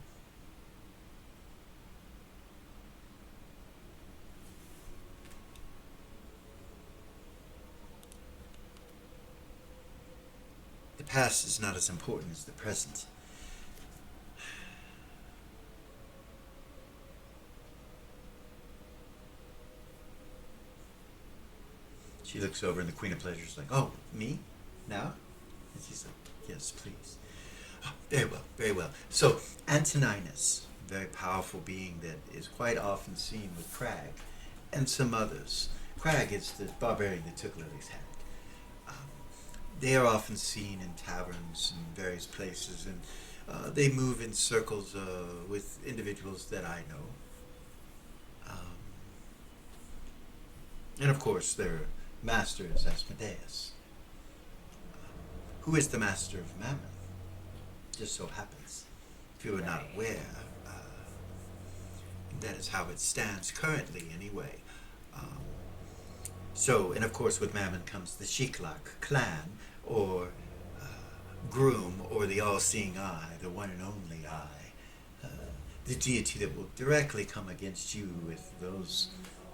The past is not as important as the present. She looks over and the Queen of Pleasure is like, "Oh, me? Now?" And she's like, "Yes, please." "Oh, very well, very well. So, Antoninus, a very powerful being that is quite often seen with Crag and some others. Crag is the barbarian that took Lily's hand. They are often seen in taverns and various places, and they move in circles with individuals that I know. And of course, their master is Asmodeus, who is the master of Mammon. Just so happens, if you are not aware, that is how it stands currently, anyway. So, and of course, with Mammon comes the Cikalak clan, or Groom, or the all-seeing eye, the one and only eye, the deity that will directly come against you with those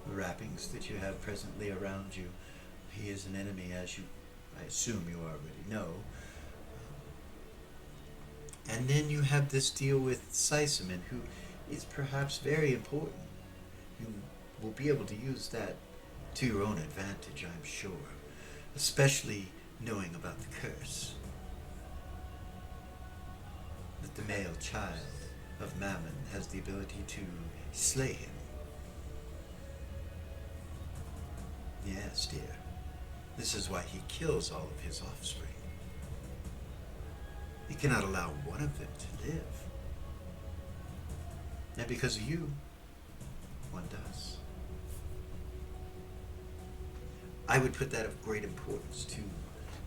wrappings that you have presently around you. He is an enemy, as you, I assume you already know. And then you have this deal with Sisaman, who is perhaps very important. You will be able to use that to your own advantage, I'm sure, especially knowing about the curse. That the male child of Mammon has the ability to slay him. Yes, dear. This is why he kills all of his offspring. He cannot allow one of them to live. And because of you, one does. I would put that of great importance to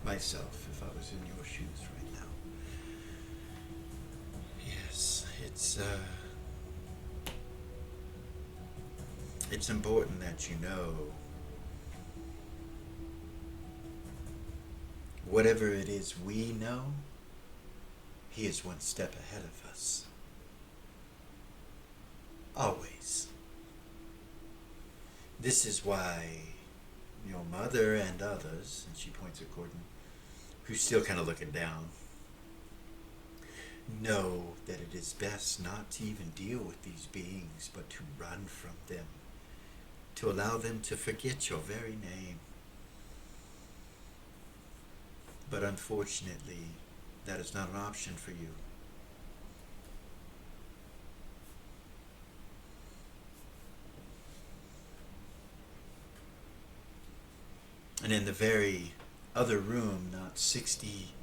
myself if I was in your shoes right now. Yes, it's important that you know whatever it is we know, he is one step ahead of us. Always. This is why your mother and others, and she points at Gordon, who's still kind of looking down, know that it is best not to even deal with these beings, but to run from them, to allow them to forget your very name. But unfortunately, that is not an option for you. And in the very other room, not 60,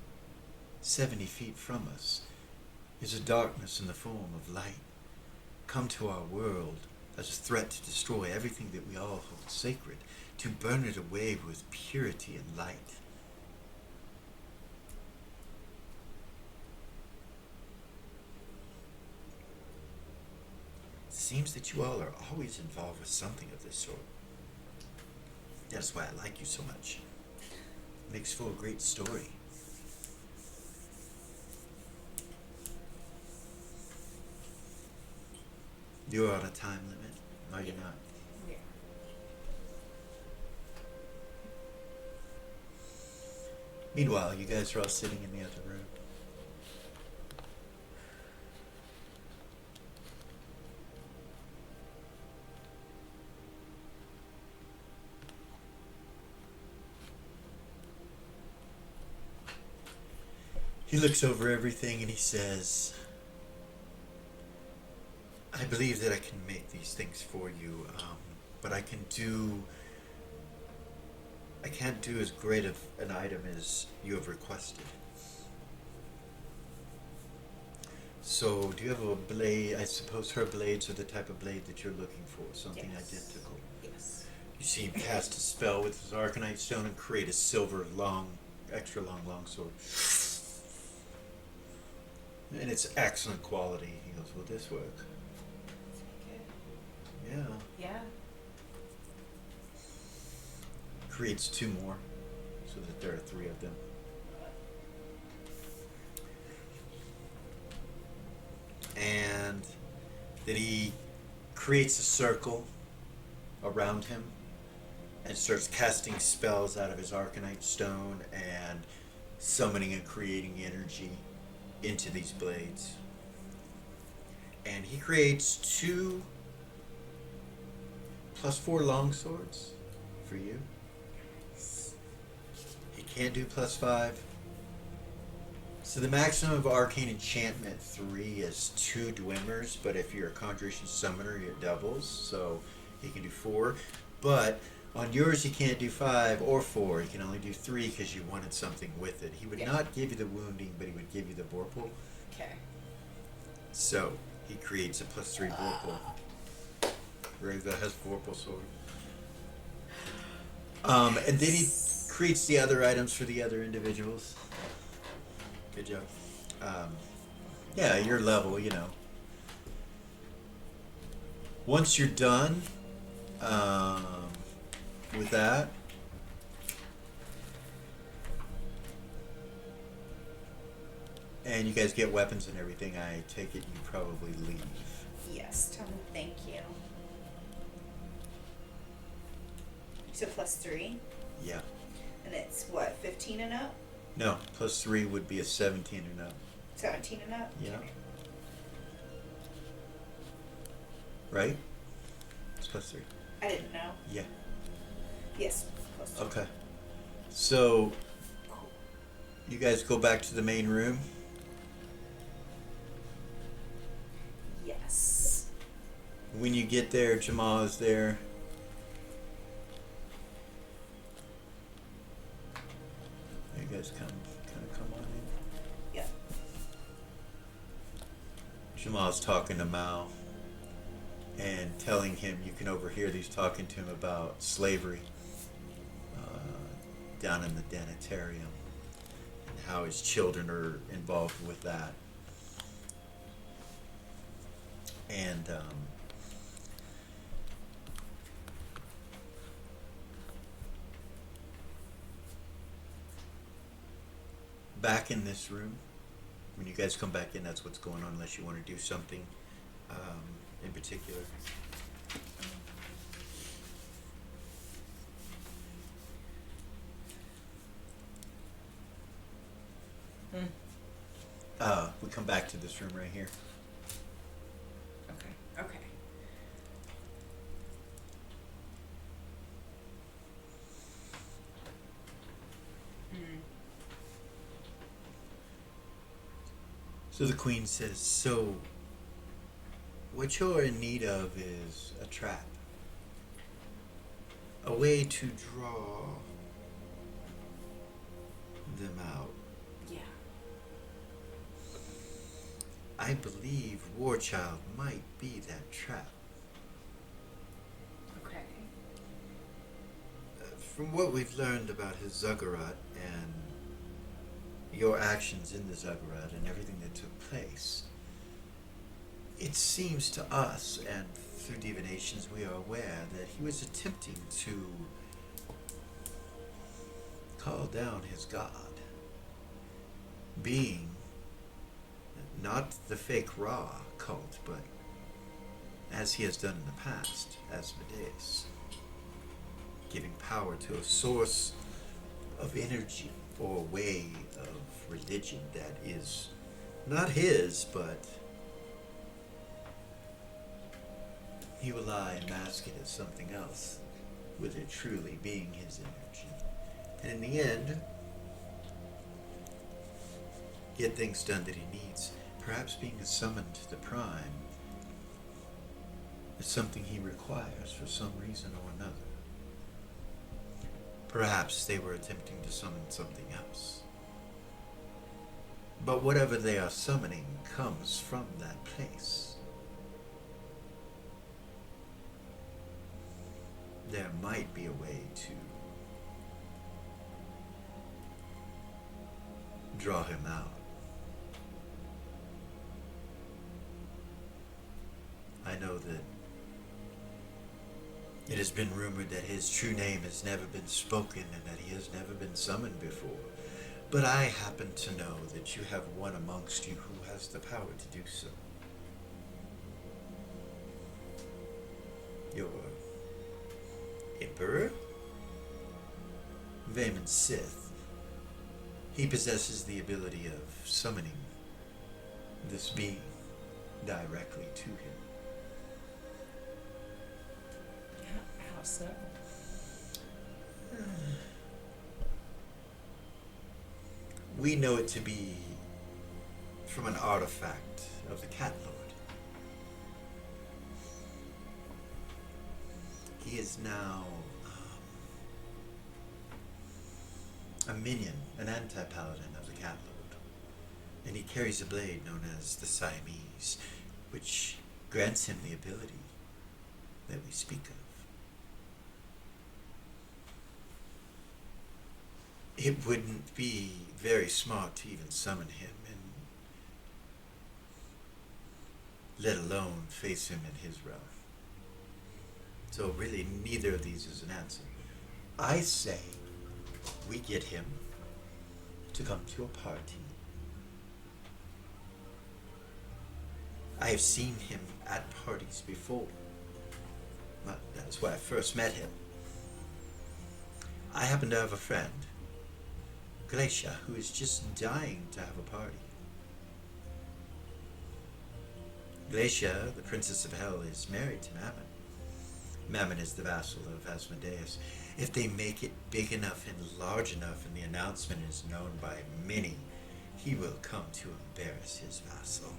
70 feet from us, is a darkness in the form of light, come to our world as a threat to destroy everything that we all hold sacred, to burn it away with purity and light. It seems that you all are always involved with something of this sort. That's why I like you so much. It makes for a great story. You're on a time limit, are you not? Yeah. Meanwhile, you guys are all sitting in the other room. He looks over everything and he says, I believe that I can make these things for you, but I can't do as great of an item as you have requested. So, do you have a blade? I suppose her blades are the type of blade that you're looking for, something Yes. identical. Yes. You see him cast a spell with his Arcanite stone and create a silver extra long longsword. And it's excellent quality. He goes, will this work? Yeah. Yeah. Creates 2 more, so that there are 3 of them. And that he creates a circle around him and starts casting spells out of his Arcanite stone and summoning and creating energy into these blades. And he creates 2 +4 longswords for you. He can't do +5. So the maximum of arcane enchantment 3 is 2 Dwemer, but if you're a conjuration summoner, it doubles, so he can do 4. But on yours, he can't do 5 or 4. He can only do 3 because you wanted something with it. He would not give you the wounding, but he would give you the vorpal. Okay. So he creates a +3 vorpal. Reza has vorpal sword. And then he creates the other items for the other individuals. Good job. Yeah, your level, you know. Once you're done with that, and you guys get weapons and everything, I take it you probably leave. Yes, tell him thank you. So +3, Yeah. and it's what, 15 and up? No, +3 would be a 17 and up. 17 and up? Yeah. Right? It's +3. I didn't know. Yeah. Yes, +3. Okay. So, you guys go back to the main room. Yes. When you get there, Jamal is there. You guys kind of come on in. Yeah. Jamal's talking to Mao and telling him, you can overhear these talking to him about slavery down in the Danitarium and how his children are involved with that. And back in this room, when you guys come back in, that's what's going on, unless you want to do something in particular. We come back to this room right here. Okay. Okay. So the queen says, so what you're in need of is a trap. A way to draw them out. Yeah. I believe Warchild might be that trap. Okay. From what we've learned about his Zuggurat and your actions in the Zuggurat and everything that took place, it seems to us, and through divinations we are aware, that he was attempting to call down his god, being not the fake Ra cult, but as he has done in the past, Asmodeus, giving power to a source of energy or a way of religion that is not his, but he will lie and mask it as something else, with it truly being his energy. And in the end, get things done that he needs, perhaps being summoned to the Prime It's something he requires for some reason or another. Perhaps they were attempting to summon something else. But whatever they are summoning comes from that place. There might be a way to draw him out. I know that it has been rumored that his true name has never been spoken and that he has never been summoned before. But I happen to know that you have one amongst you who has the power to do so. Your Emperor? Vayman Sith. He possesses the ability of summoning this being directly to him. How so? We know it to be from an artifact of the Cat Lord. He is now a minion, an anti-paladin of the Cat Lord. And he carries a blade known as the Siamese, which grants him the ability that we speak of. It wouldn't be very smart to even summon him, and let alone face him in his realm. So really, neither of these is an answer. I say we get him to come to a party. I have seen him at parties before. Well, that is where I first met him. I happen to have a friend, Glacia, who is just dying to have a party. Glacia, the Princess of Hell, is married to Mammon. Mammon is the vassal of Asmodeus. If they make it big enough and large enough and the announcement is known by many, he will come to embarrass his vassal.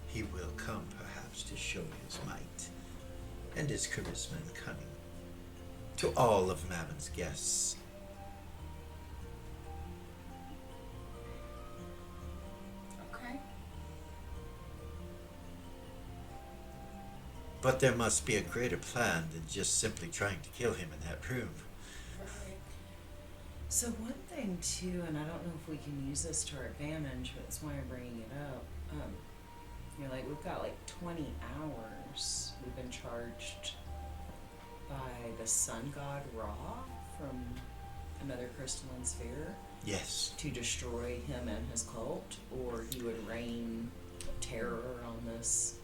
He will come perhaps to show his might and his charisma and cunning to all of Mammon's guests. Okay. But there must be a greater plan than just simply trying to kill him in that room. Right. So one thing too, and I don't know if we can use this to our advantage, but that's why I'm bringing it up. Like we've got like 20 hours. We've been charged by the sun god Ra from another crystalline sphere Yes. to destroy him and his cult, or he would rain terror on this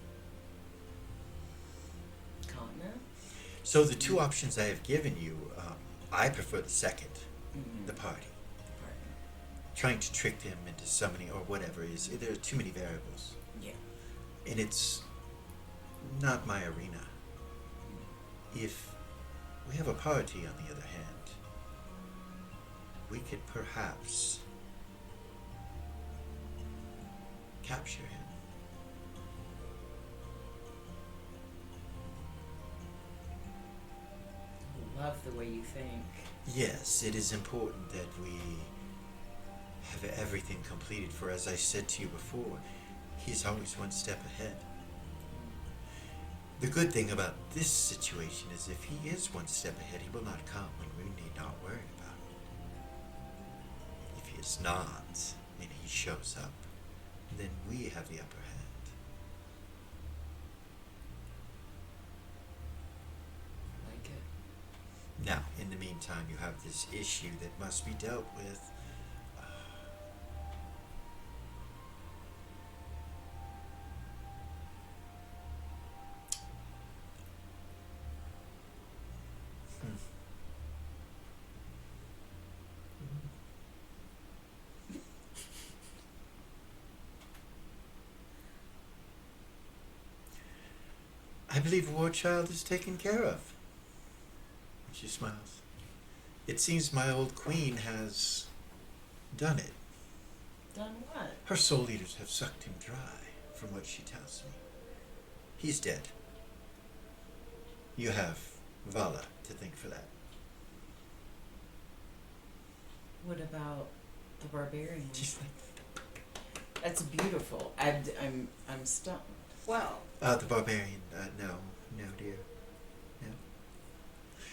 continent. So the two options I have given you, I prefer the second, Mm-hmm. the party. Trying to trick him into summoning or whatever is, there are too many variables. Yeah. And it's not my arena. If we have a party, on the other hand, we could perhaps capture him. Love the way you think. Yes, it is important that we have everything completed, for as I said to you before, he's always one step ahead. The good thing about this situation is if he is one step ahead, he will not come and we need not worry about it. If he is not, and he shows up, then we have the upper hand. Like it. Now, in the meantime, you have this issue that must be dealt with. I believe War Child is taken care of. She smiles. It seems my old queen has done it. Done what? Her soul eaters have sucked him dry, from what she tells me. He's dead. You have Vala to thank for that. What about the barbarian? She's like, That's beautiful. I'm stunned. Well, the barbarian. No, dear. No.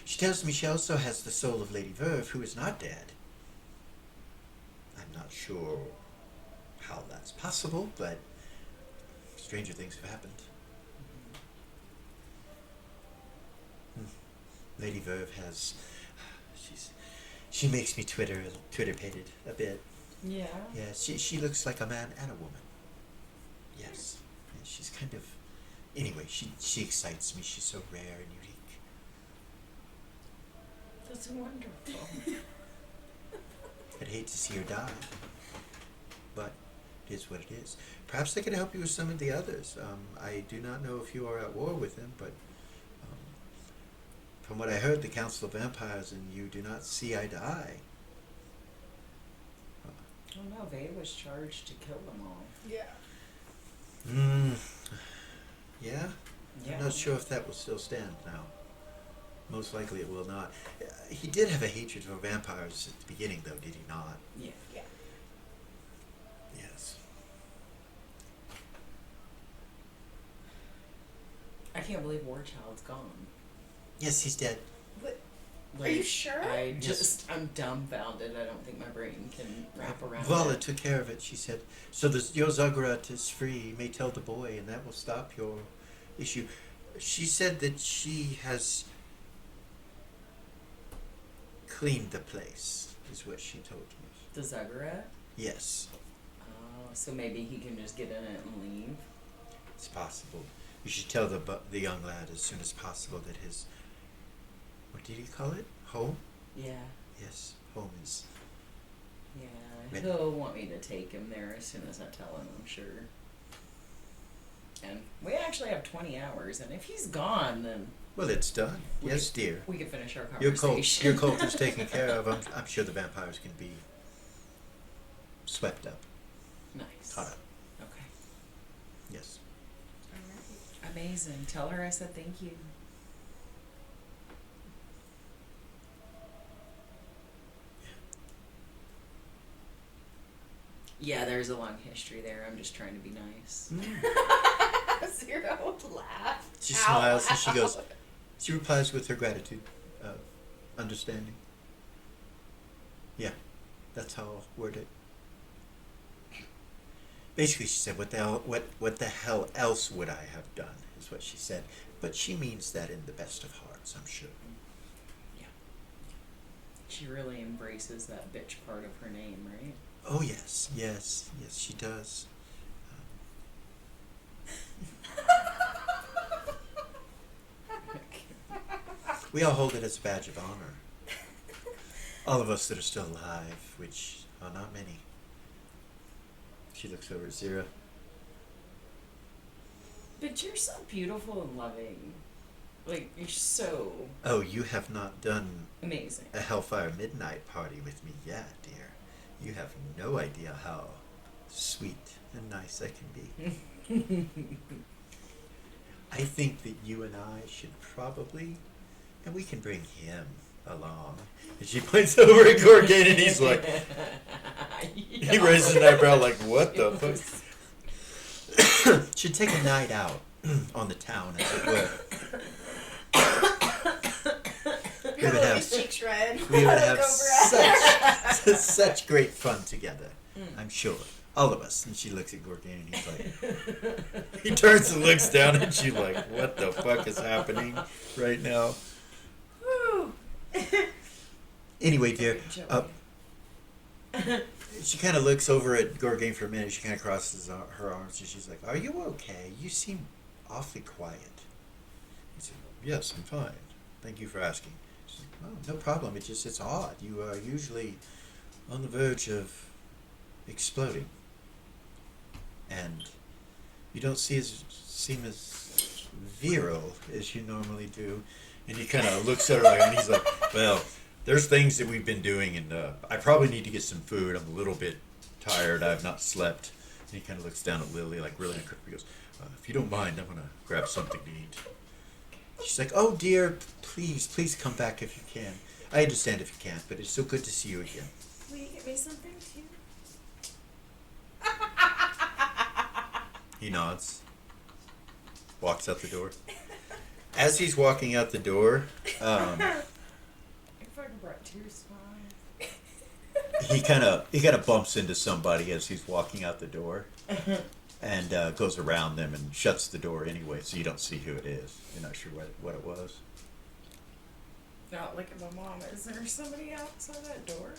She tells me she also has the soul of Lady Verve, who is not dead. I'm not sure how that's possible, but stranger things have happened. Lady Verve has. She makes me Twitter-pated a bit. Yeah. Yeah, she looks like a man and a woman. Yes. And she's kind of. Anyway, she excites me. She's so rare and unique. That's wonderful. I'd hate to see her die, but it is what it is. Perhaps I could help you with some of the others. I do not know if you are at war with them, but from what I heard, the Council of Vampires and you do not see eye to eye. Oh no, Vay was charged to kill them all. yeah. Yeah? Yeah. I'm not sure if that will still stand now. Most likely it will not. He did have a hatred for vampires at the beginning, though, did he not? Yeah. Yeah. Yes. I can't believe Warchild's gone. Yes, he's dead. What? Like, Are you sure? I'm dumbfounded. I don't think my brain can wrap around Vala it. took care of it, she said. So your Zagrat is free. You may tell the boy, and that will stop your issue. She said that she has cleaned the place, is what she told me. The Zuggurat? Yes, Oh, so maybe he can just get in it and leave? it's possible. You should tell the young lad as soon as possible that his, what did he call it? Home? Yeah. Yes, home is. Yeah. Ready. He'll want me to take him there as soon as I tell him, I'm sure. And we actually have 20 hours, and if he's gone, then Well, it's done. We Yes, dear. we can finish our Your conversation. cult is taken care of. I'm sure the vampires can be swept up, Nice. caught up. Okay. Yes. Alright. Amazing. Tell her I said thank you. Yeah, there's a long history there. I'm just trying to be nice. Zero laugh. She Out smiles and she loud. goes. She replies with her gratitude, understanding. Yeah, that's how I'll word it. Basically, she said, "What the hell else would I have done?" Is what she said, but she means that in the best of hearts, I'm sure. Yeah. She really embraces that bitch part of her name, right? Oh yes, she does. We all hold it as a badge of honor. All of us that are still alive, which are not many. She looks over at Zira. But you're so beautiful and loving. Like, you're so Oh, you have not done amazing. a Hellfire Midnight party with me yet, dear. You have no idea how sweet and nice I can be. I think that you and I should probably, and we can bring him along. And she points over at Gorgain and he's like, he raises an eyebrow like, what the fuck? Should take a night out on the town, as it were. We would have, His cheeks red. we would Look have over at- such great fun together. I'm sure. All of us. And she looks at Gorgain and he's like, he turns and looks down and she's like, what the fuck is happening right now? Woo. Anyway, dear, Joey. she kind of looks over at Gorgain for a minute. She kind of crosses her arms and she's like, are you okay? You seem awfully quiet. He said, yes, I'm fine. Thank you for asking. She's like, oh, no problem. It's odd. You are usually on the verge of exploding. And you don't seem as virile as you normally do. And he kind of looks at her and he's like, well, there's things that we've been doing, and I probably need to get some food. I'm a little bit tired. I've not slept. And he kind of looks down at Lily, like really uncomfortable. He goes, If you don't mind, I'm gonna grab something to eat. She's like, oh dear, please come back if you can. I understand if you can't, but it's so good to see you again. Will you get me something too? He nods, walks out the door. As he's walking out the door, If I brought tears to my eyes. he kind of bumps into somebody as he's walking out the door, and goes around them and shuts the door anyway, so you don't see who it is. You're not sure what it was. Not look at my mom. Is there somebody outside that door?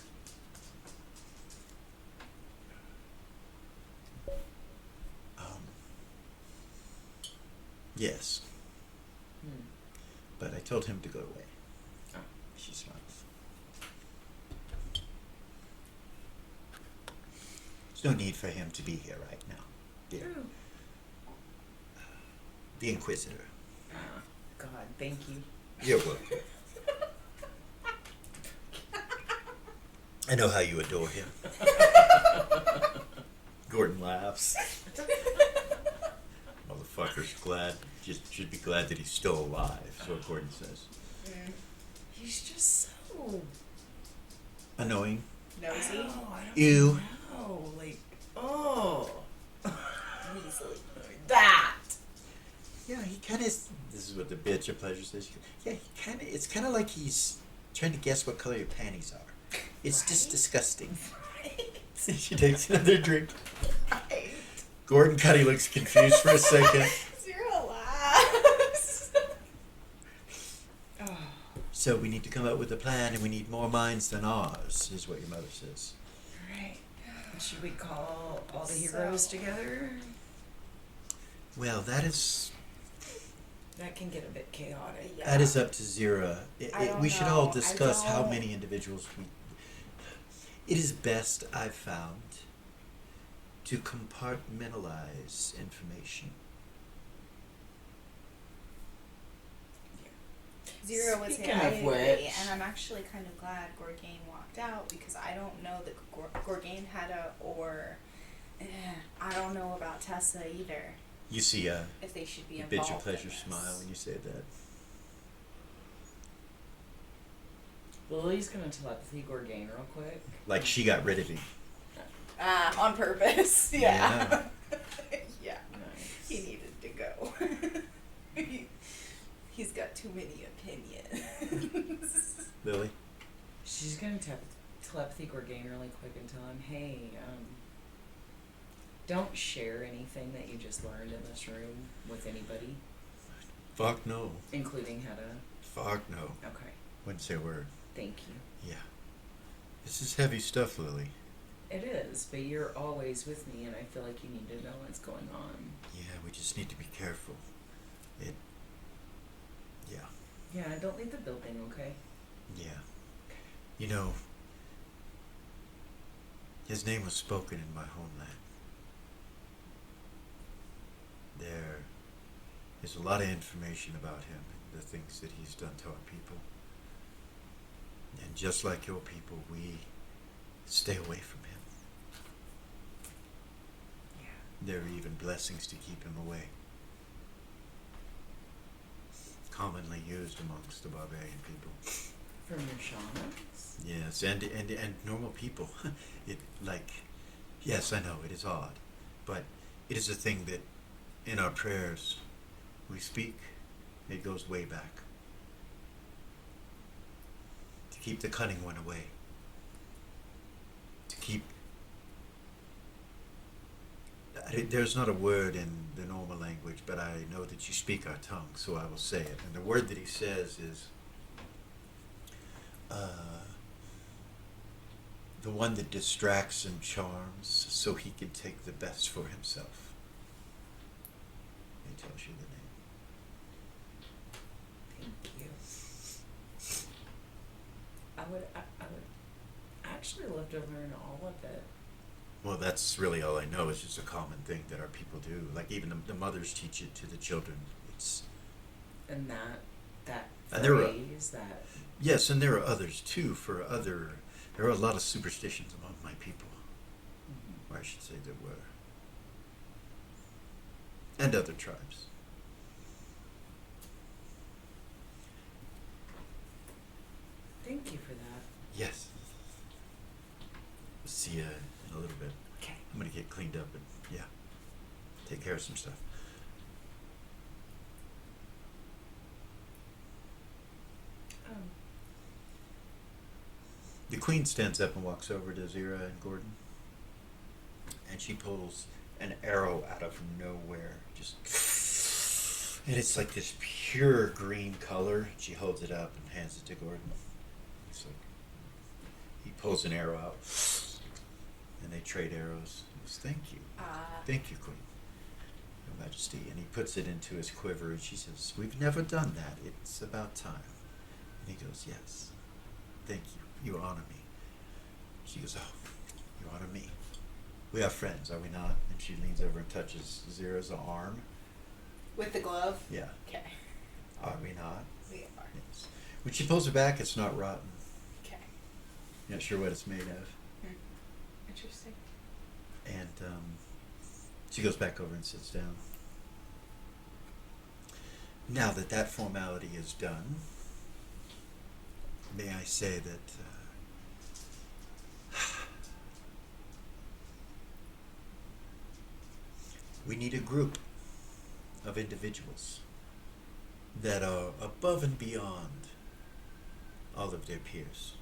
Yes, Hmm. but I told him to go away. Oh. She smiles. There's no need for him to be here right now, dear. Ooh. The Inquisitor. Oh, God, thank you. You're welcome. I know how you adore him. Gordon laughs. Motherfucker's glad. Just should be glad that he's still alive. So Gordon says. He's just so Nosy. Oh, I don't Ew. know. Like, oh, Weasley. that. Yeah, he kind of. This is what the bitch of pleasure says. Yeah, he kind of. It's kind of like he's trying to guess what color your panties are. It's just Right? disgusting. Right. She takes another drink. Right. Gordon kind of looks confused for a second. Zero laughs. Oh, So we need to come up with a plan, and we need more minds than ours, is what your mother says. right. Should we call all the heroes So- together? Well, that is That can get a bit chaotic. Yeah. that is up to Zira. I don't We should all know. I discuss how don't- many individuals we. It is best, I've found, to compartmentalize information. Zero would say Speaking I of agree, which- and I'm actually kind of glad Gorgain walked out because I don't know that Gorgain had I don't know about Tessa either. You see a If they should be bitch involved. of pleasure in this. smile when you say that. Lily's gonna telepathy Gorgain real quick. Like she got rid of him. On purpose. Yeah. Yeah. Nice. He needed to go. He's got too many opinions. Lily? She's gonna telepathy Gorgain really quick and tell him, hey, don't share anything that you just learned in this room with anybody, Fuck no. including Hedda. Fuck no. Okay, Wouldn't say a word. thank you. Yeah. This is heavy stuff, Lily. It is, but you're always with me, and I feel like you need to know what's going on. Yeah, we just need to be careful. Yeah. Yeah, don't leave the building, okay? Yeah. You know, his name was spoken in my homeland. There is a lot of information about him and the things that he's done to our people. And just like your people, we stay away from him. Yeah. There are even blessings to keep him away. Commonly used amongst the barbarian people. From your shamans? Yes, and normal people. Yes, I know, it is odd, but it is a thing that in our prayers we speak. It goes way back. To keep the cunning one away. To keep... There's not a word in the normal language, but I know that you speak our tongue, so I will say it. And the word that he says is... the one that distracts and charms so he can take the best for himself. He tells you the name. Thank you. I would actually love to learn all of it. Well, that's really all I know. It's just a common thing that our people do. Like even the mothers teach it to the children. It's And that And there are- phrase, that yes, and there are others too. There are a lot of superstitions among my people. Or I should say there were. and other tribes. Thank you for that. Yes. See you in a little bit. Okay. I'm gonna get cleaned up and yeah, take care of some stuff. The queen stands up and walks over to Zira and Gordon, and she pulls an arrow out of nowhere, just, and it's like this pure green color. She holds it up and hands it to Gordon. It's like he pulls an arrow out, and they trade arrows. He goes, "Thank you, thank you, Queen, Your Majesty." And he puts it into his quiver, and she says, "We've never done that. It's about time." And he goes, "Yes, thank you. You honor me." She goes, "Oh, you honor me. We are friends, are we not?" And she leans over and touches Zira's arm. With the glove? Yeah. Okay. Are we not? We are. Yes. When she pulls it back, it's not rotten. Okay. Not sure what it's made of. Interesting. And she goes back over and sits down. Now that that formality is done, may I say that we need a group of individuals that are above and beyond all of their peers.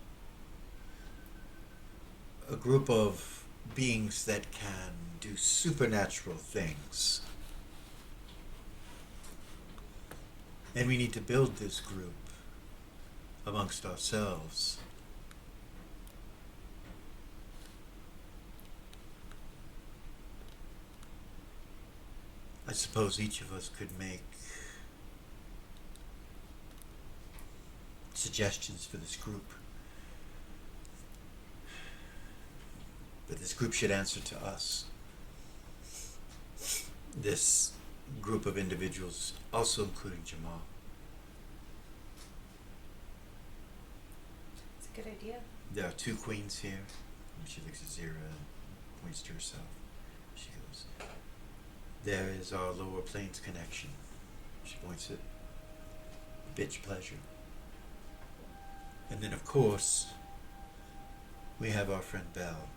A group of beings that can do supernatural things. And we need to build this group amongst ourselves. I suppose each of us could make suggestions for this group. But this group should answer to us. This group of individuals, also including Jamal. It's a good idea. There are two queens here. And she looks at Zira and points to herself. She goes, "There is our lower plains connection." She points at bitch pleasure. And then, of course, we have our friend Belle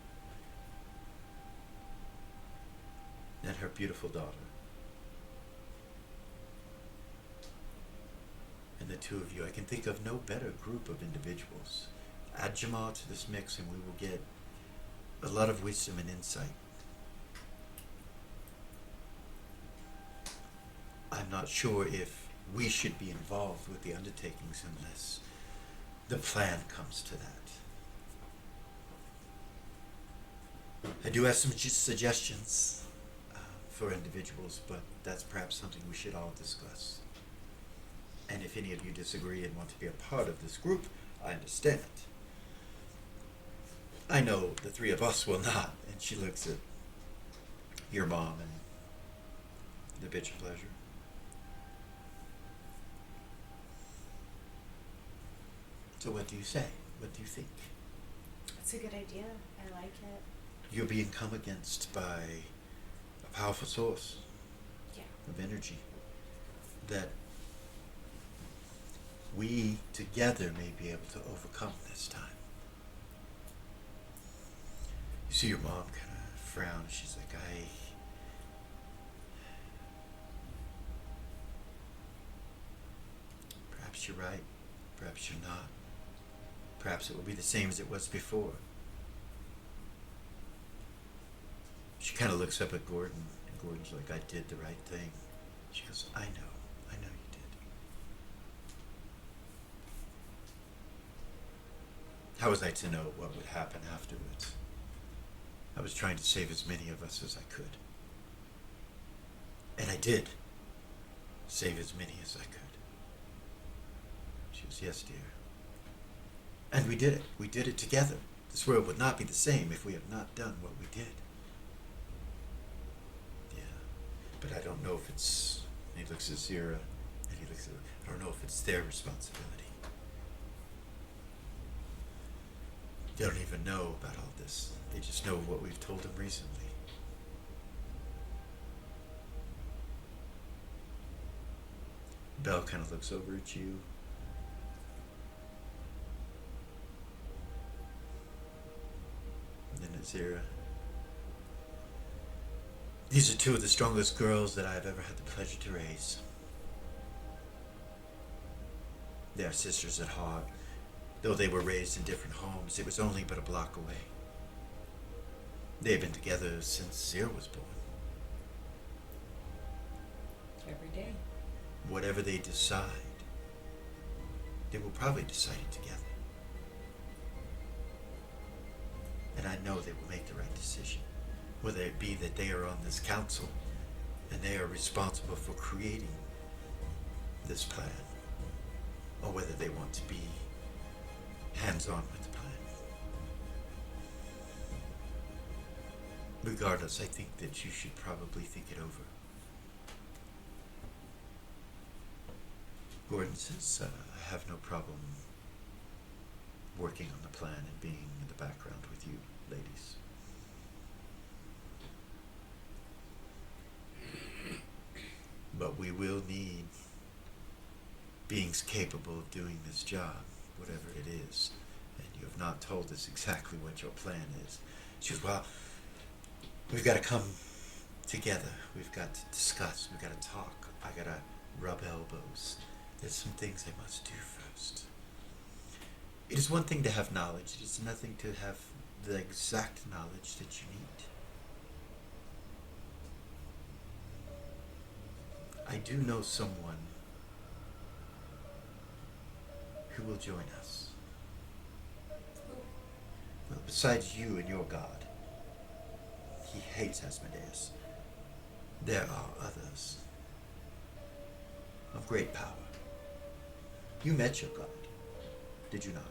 and her beautiful daughter. And the two of you, I can think of no better group of individuals. Add Jamal to this mix and we will get a lot of wisdom and insight. I'm not sure if we should be involved with the undertakings unless the plan comes to that. I do have some suggestions for individuals, but that's perhaps something we should all discuss. And if any of you disagree and want to be a part of this group, I understand. I know the three of us will not. And she looks at your mom and the bitch of pleasure. So what do you say? What do you think? It's a good idea. I like it. You're being come against by a powerful source Yeah. of energy that we together may be able to overcome this time. You see your mom kind of frown. She's like, perhaps you're right. Perhaps you're not. Perhaps it will be the same as it was before. She kind of looks up at Gordon, and Gordon's like, "I did the right thing." She goes, I know you did. How was I to know what would happen afterwards? I was trying to save as many of us as I could. And I did save as many as I could. She goes, "Yes, dear. And we did it. We did it together. This world would not be the same if we had not done what we did." Yeah. But I don't know if it's... And he looks at Zira, and he looks at her. I don't know if it's their responsibility. They don't even know about all this. They just know what we've told them recently. Belle kind of looks over at you. And it's Zira. These are two of the strongest girls that I've ever had the pleasure to raise. They are sisters at heart. Though they were raised in different homes, it was only but a block away. They have been together since Zira was born. Every day. Whatever they decide, they will probably decide it together. And I know they will make the right decision. Whether it be that they are on this council and they are responsible for creating this plan, or whether they want to be hands-on with the plan. Regardless, I think that you should probably think it over. Gordon says, I have no problem working on the plan and being in the background with you, ladies. But we will need beings capable of doing this job, whatever it is. And you have not told us exactly what your plan is. She goes, well, we've got to come together. We've got to discuss. We've got to talk. I got to rub elbows. There's some things I must do first. It is one thing to have knowledge. It is nothing to have the exact knowledge that you need. I do know someone who will join us. Well, besides you and your god, he hates Asmodeus. There are others of great power. You met your god, did you not?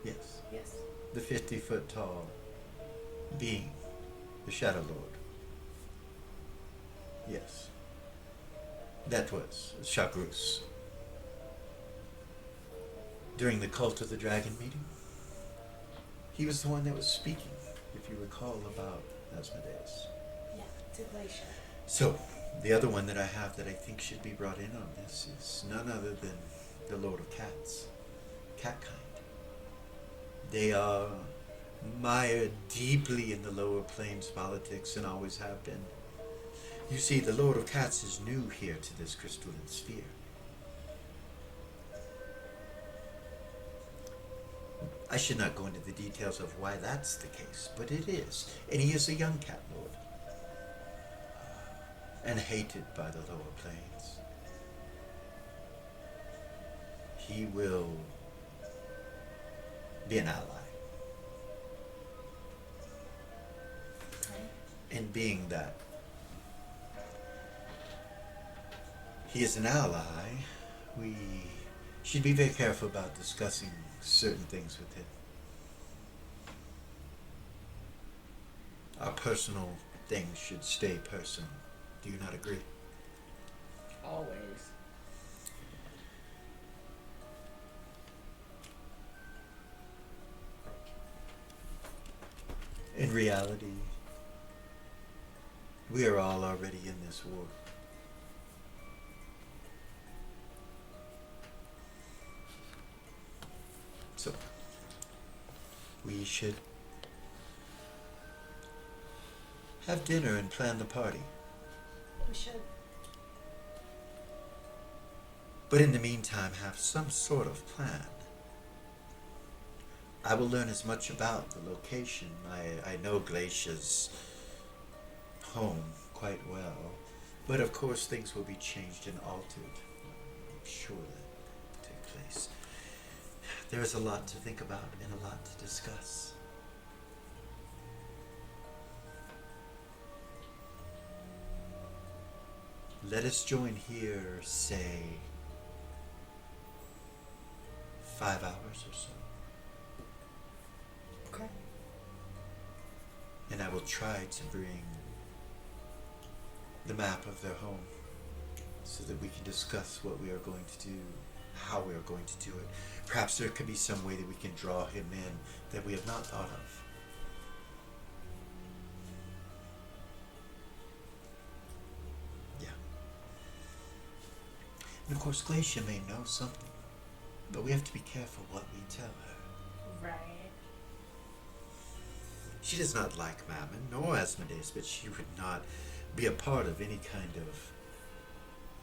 Yes. Yes. The 50-foot tall being, the Shadow Lord. Yes. That was Shagrus. During the Cult of the Dragon meeting, he was the one that was speaking, if you recall, about Asmodeus. Yeah, to Glacier. So, the other one that I have that I think should be brought in on this is none other than the Lord of Cats, Catkind. They are mired deeply in the lower planes politics and always have been. You see, the Lord of Cats is new here to this crystalline sphere. I should not go into the details of why that's the case, but it is. And he is a young cat lord. And hated by the lower planes. He will be an ally. And being that he is an ally, we should be very careful about discussing certain things with him. Our personal things should stay personal. Do you not agree? Always. In reality, we are all already in this war. So, we should have dinner and plan the party. We should. But in the meantime, have some sort of plan. I will learn as much about the location. I know Glacier's home quite well. But of course things will be changed and altered. I'm sure that will take place. There is a lot to think about and a lot to discuss. Let us join here, say, 5 hours or so. Okay. And I will try to bring the map of their home so that we can discuss what we are going to do, how we are going to do it. Perhaps there could be some way that we can draw him in that we have not thought of. And of course, Glacia may know something, but we have to be careful what we tell her. Right. She does not like Mammon nor Asmodeus, but she would not be a part of any kind of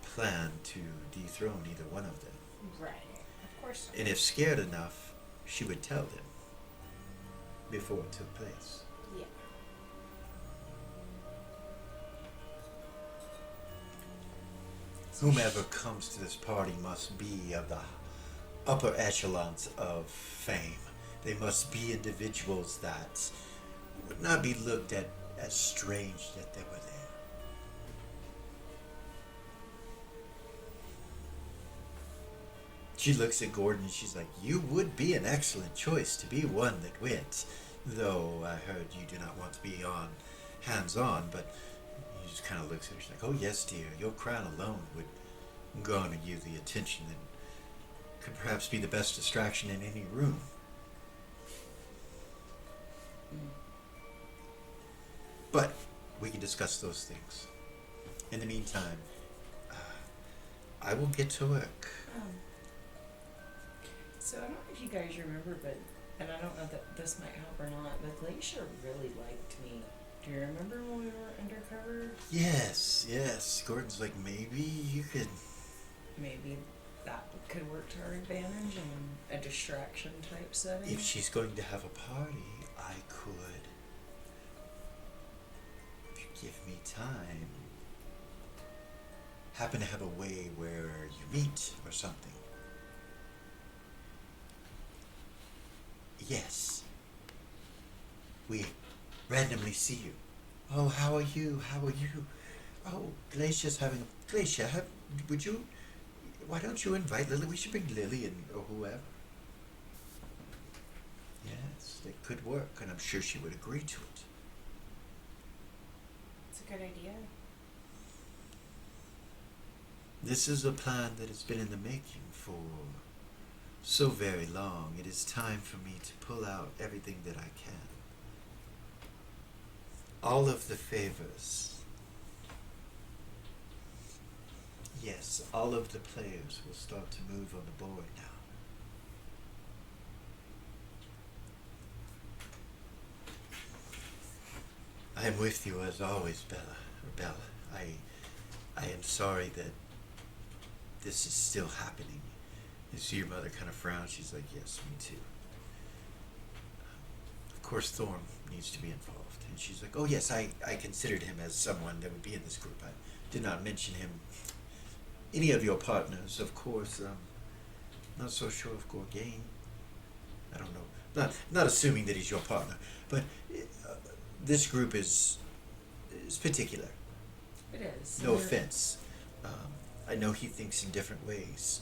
plan to dethrone either one of them. Right. Of course. And if scared enough, she would tell them before it took place. Yeah. Whomever comes to this party must be of the upper echelons of fame. They must be individuals that would not be looked at as strange that they were there. She looks at Gordon and she's like, you would be an excellent choice to be one that wins. Though I heard you do not want to be on hands-on, but he just kind of looks at her. She's like, oh yes, dear, your crown alone would garner you the attention that could perhaps be the best distraction in any room. But we can discuss those things. In the meantime, I will get to work. So I don't know if you guys remember, but, and I don't know that this might help or not, but Glacia really liked me. Do you remember when we were undercover? Yes, yes. Gordon's like, maybe you could... Maybe that could work to our advantage in a distraction type setting. If she's going to have a party, I could... If you give me time... happen to have a way where you meet or something. Yes. We randomly see you. Oh, how are you? How are you? Oh, Glacia's having... Glacia, would you... Why don't you invite Lily? We should bring Lily and or whoever. Yes, it could work, and I'm sure she would agree to it. It's a good idea. This is a plan that has been in the making for so very long. It is time for me to pull out everything that I can. All of the favors. Yes, all of the players will start to move on the board now. I am with you as always, Bella. I am sorry that this is still happening. You see your mother kind of frown. She's like, yes, me too. Of course, Thorm needs to be involved. And she's like, oh yes, I considered him as someone that would be in this group. I did not mention him. Any of your partners, of course. Not so sure of Gorgain. I don't know. Not assuming that he's your partner. But this group is particular. It is. No offense. I know he thinks in different ways.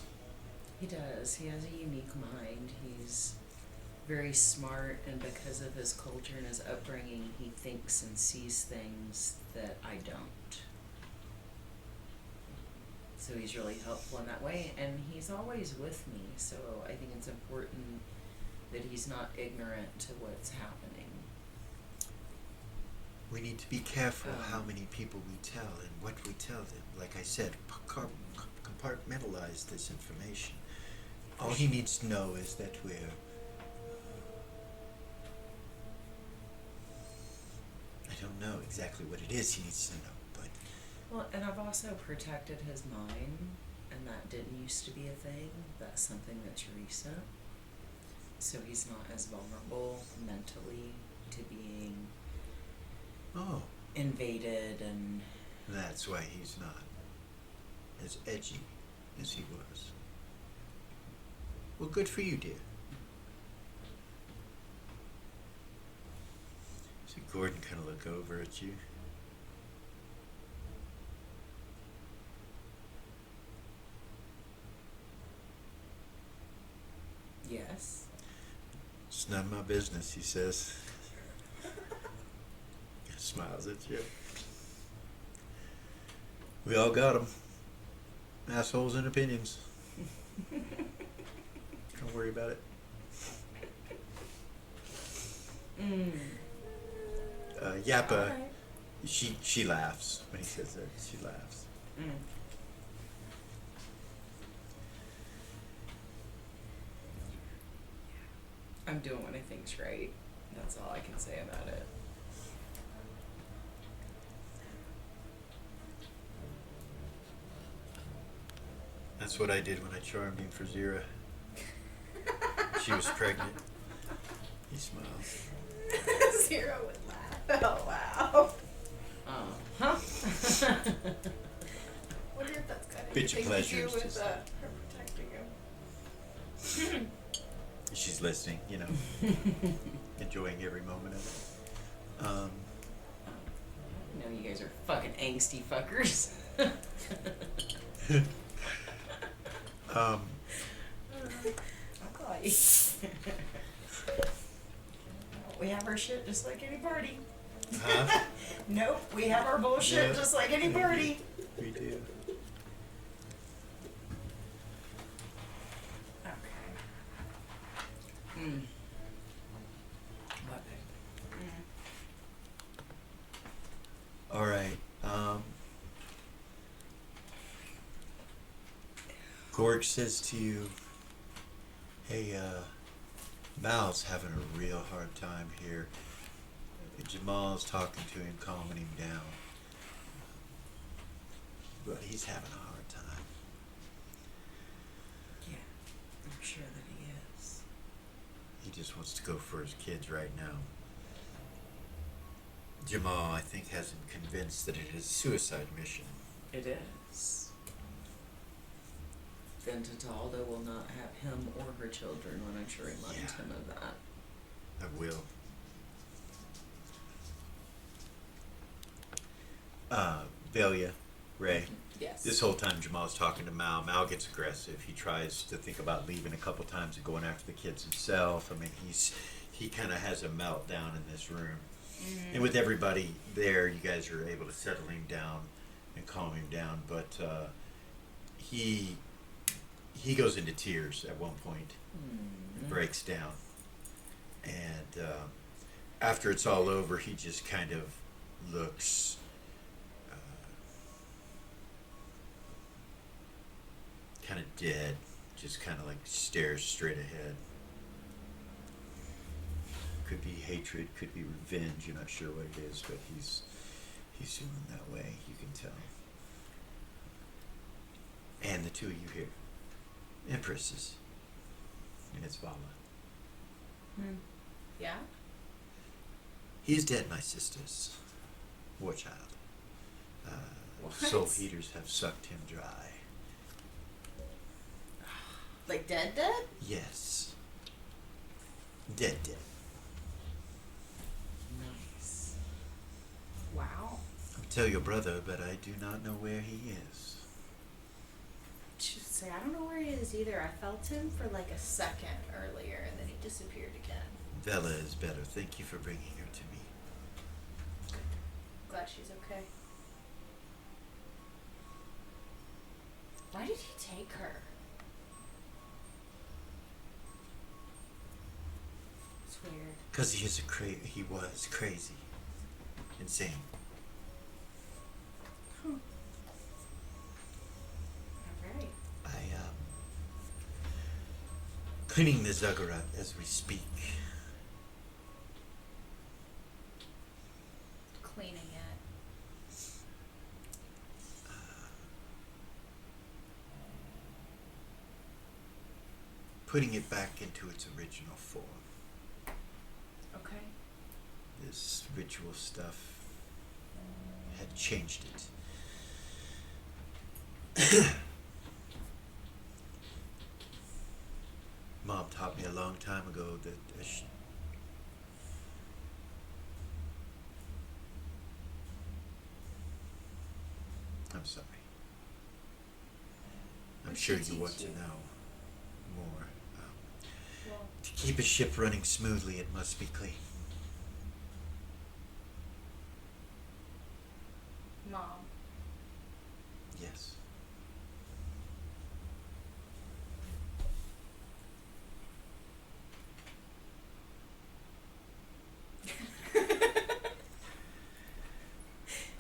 He does. He has a unique mind. He's very smart, and because of his culture and his upbringing, he thinks and sees things that I don't. So he's really helpful in that way, and he's always with me, so I think it's important that he's not ignorant to what's happening. We need to be careful how many people we tell and what we tell them. Like I said, compartmentalize this information. All he needs to know is that we're... I don't know exactly what it is he needs to know, but... Well, and I've also protected his mind, and that didn't used to be a thing. That's something that's recent. So he's not as vulnerable mentally to being invaded and... That's why he's not as edgy as he was. Well, good for you, dear. See Gordon kind of look over at you. Yes. It's none of my business, he says. Smiles at you. We all got them. Assholes and opinions. Don't worry about it. Yappa, Alright. she laughs when he says that. She laughs. I'm doing what I think's right. That's all I can say about it. That's what I did when I charmed him for Zira. She was pregnant. He smiles. Zero would laugh. Oh wow. Huh? Wonder if that's got Bitch of anything to do pleasures, with just- her protecting him. She's listening, you know, enjoying every moment of it. You know, you guys are fucking angsty fuckers. Um, We have our shit just like any party. huh? Nope, we have our bullshit Yeah. just like any party. We do. Okay. Hmm. What? All right. Gorg says to you, hey, Mal's having a real hard time here. Jamal's talking to him, calming him down. But he's having a hard time. Yeah, I'm sure that he is. He just wants to go for his kids right now. Jamal, I think, has him convinced that it is a suicide mission. It is. Then Tatalda will not have him or her children when I'm sure reminds Yeah. him of that. I will. Velia, Ray. Yes. This whole time Jamal's talking to Mal. Mal gets aggressive. He tries to think about leaving a couple times and going after the kids himself. I mean, he kind of has a meltdown in this room. And with everybody there, you guys are able to settle him down and calm him down. But he goes into tears at one point, breaks down, and after it's all over, he just kind of looks. Kind of dead, just kind of like stares straight ahead. Could be hatred, could be revenge. You're not sure what it is, but he's feeling that way. You can tell. And the two of you here, empresses, and it's Vala. Yeah? He's dead, my sisters. War child. What? Soul heaters have sucked him dry. Like dead? Yes. Dead. Nice. Wow. I'll tell your brother, but I do not know where he is. Should say I don't know where he is either. I felt him for like a second earlier and then he disappeared again. Bella is better. Thank you for bringing her to me. Glad she's okay. Why did he take her? It's weird. Because he was crazy. Insane. Alright. Cleaning the zuggurat as we speak. Cleaning it. Putting it back into its original form. Okay. This ritual stuff had changed it. Mom taught me a long time ago that I'm sorry. I'm What sure did you she want to teach you? know more. Well, To keep a ship running smoothly, it must be clean. Mom. Yes.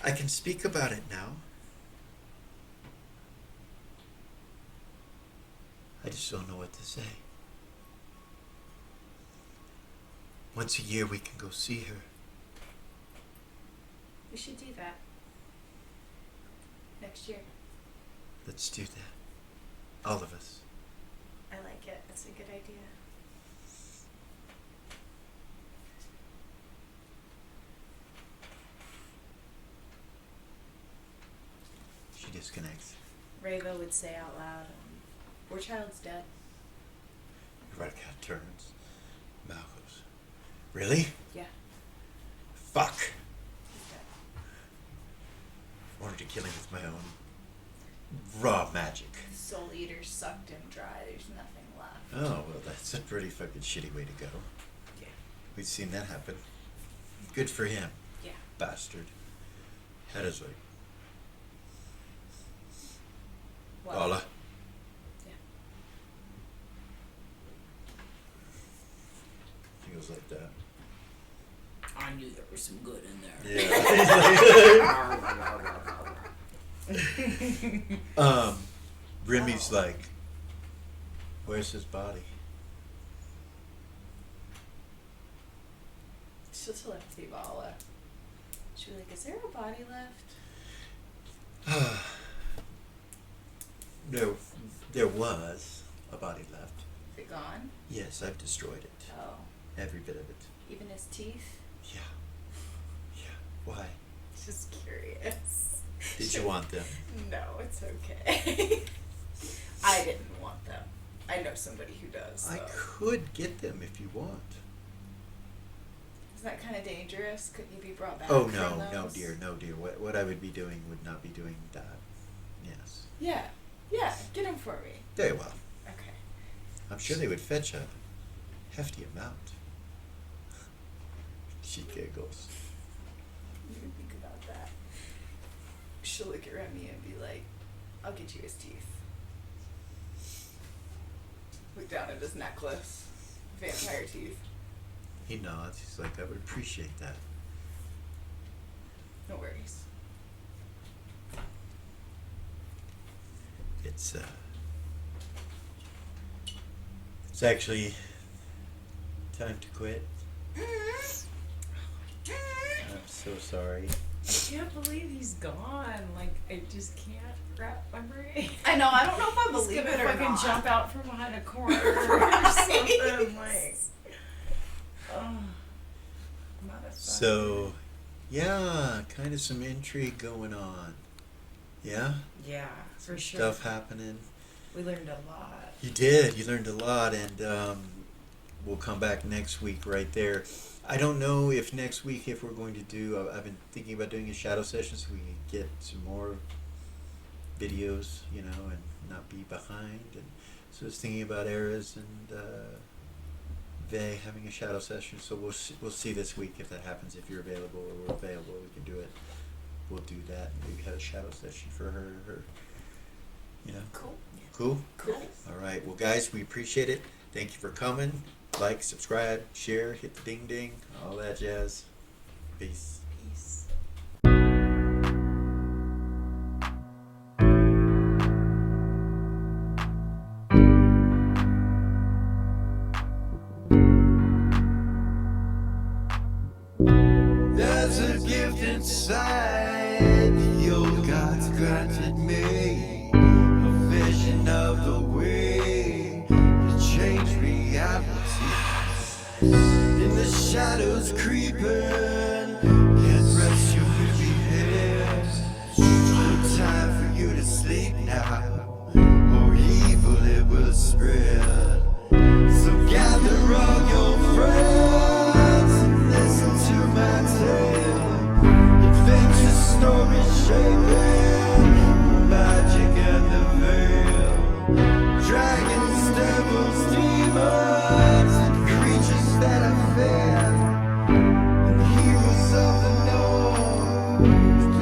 I can speak about it now. I just don't know what to say. Once a year we can go see her. We should do that. Next year. Let's do that. All of us. I like it. That's a good idea. She disconnects. Rava would say out loud, "Poor child's dead." Rebecca turns. Mal goes, really? Yeah. Fuck. He's dead. Wanted to kill him with my own raw magic. Soul Eater sucked him dry. There's nothing left. Oh, well, that's a pretty fucking shitty way to go. Yeah. We've seen that happen. Good for him. Yeah. Bastard. Had his way. Well, Paula. yeah. He goes like that. I knew there was some good in there. Yeah. Remy's like, where's his body? She'll telepathy Paula. She'll be like, "Is there a body left?" There was a body left. Is it gone? Yes, I've destroyed it. Oh. Every bit of it. Even his teeth? Yeah. Yeah. Why? Just curious. Did you want them? No, it's okay. I didn't want them. I know somebody who does. I So. could get them if you want. Isn't that kind of dangerous? Couldn't you be brought back? Oh, from no, those? no, dear. What I would be doing would not be doing that. Yes. Yeah. Yeah, get them for me. Very well. Okay. I'm sure they would fetch a hefty amount. She giggles. You can think about that. She'll look at Remy and be like, "I'll get you his teeth." Look down at his necklace. Vampire teeth. He nods. He's like, I would appreciate that. No worries. It's actually time to quit. I'm so sorry. I can't believe he's gone. Like, I just can't wrap my brain. I know, I don't know if I He's believe gonna it or fucking not. jump out from behind a corner or something. Like, oh, motherfucker. So, yeah, kind of some intrigue going on. Yeah? Yeah, for sure. Stuff happening. We learned a lot. You did. You learned a lot, and we'll come back next week right there. I don't know if next week, if we're going to do, I've been thinking about doing a shadow session so we can get some more videos, you know, and not be behind. And so I was thinking about Eras and Vay having a shadow session. So we'll see this week if that happens. If you're available or we're available, we can do it. We'll do that. Maybe have a shadow session for her. You know. Cool. Cool. Cool. All right. Well, guys, we appreciate it. Thank you for coming. Like, subscribe, share, hit the ding ding, all that jazz. Peace. Peace. There's a gift inside the old gods granted me, a vision of the way to change reality. In the shadows creeping, can't rest your weary head. No time for you to sleep now, or evil it will spread. So gather all your friends and listen to my tale. Adventure stories shaping magic and the veil. Dragons, devils, demons, and creatures that I fear, and heroes of the known.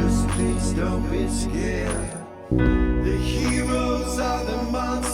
Just please don't be scared. The heroes are the monsters.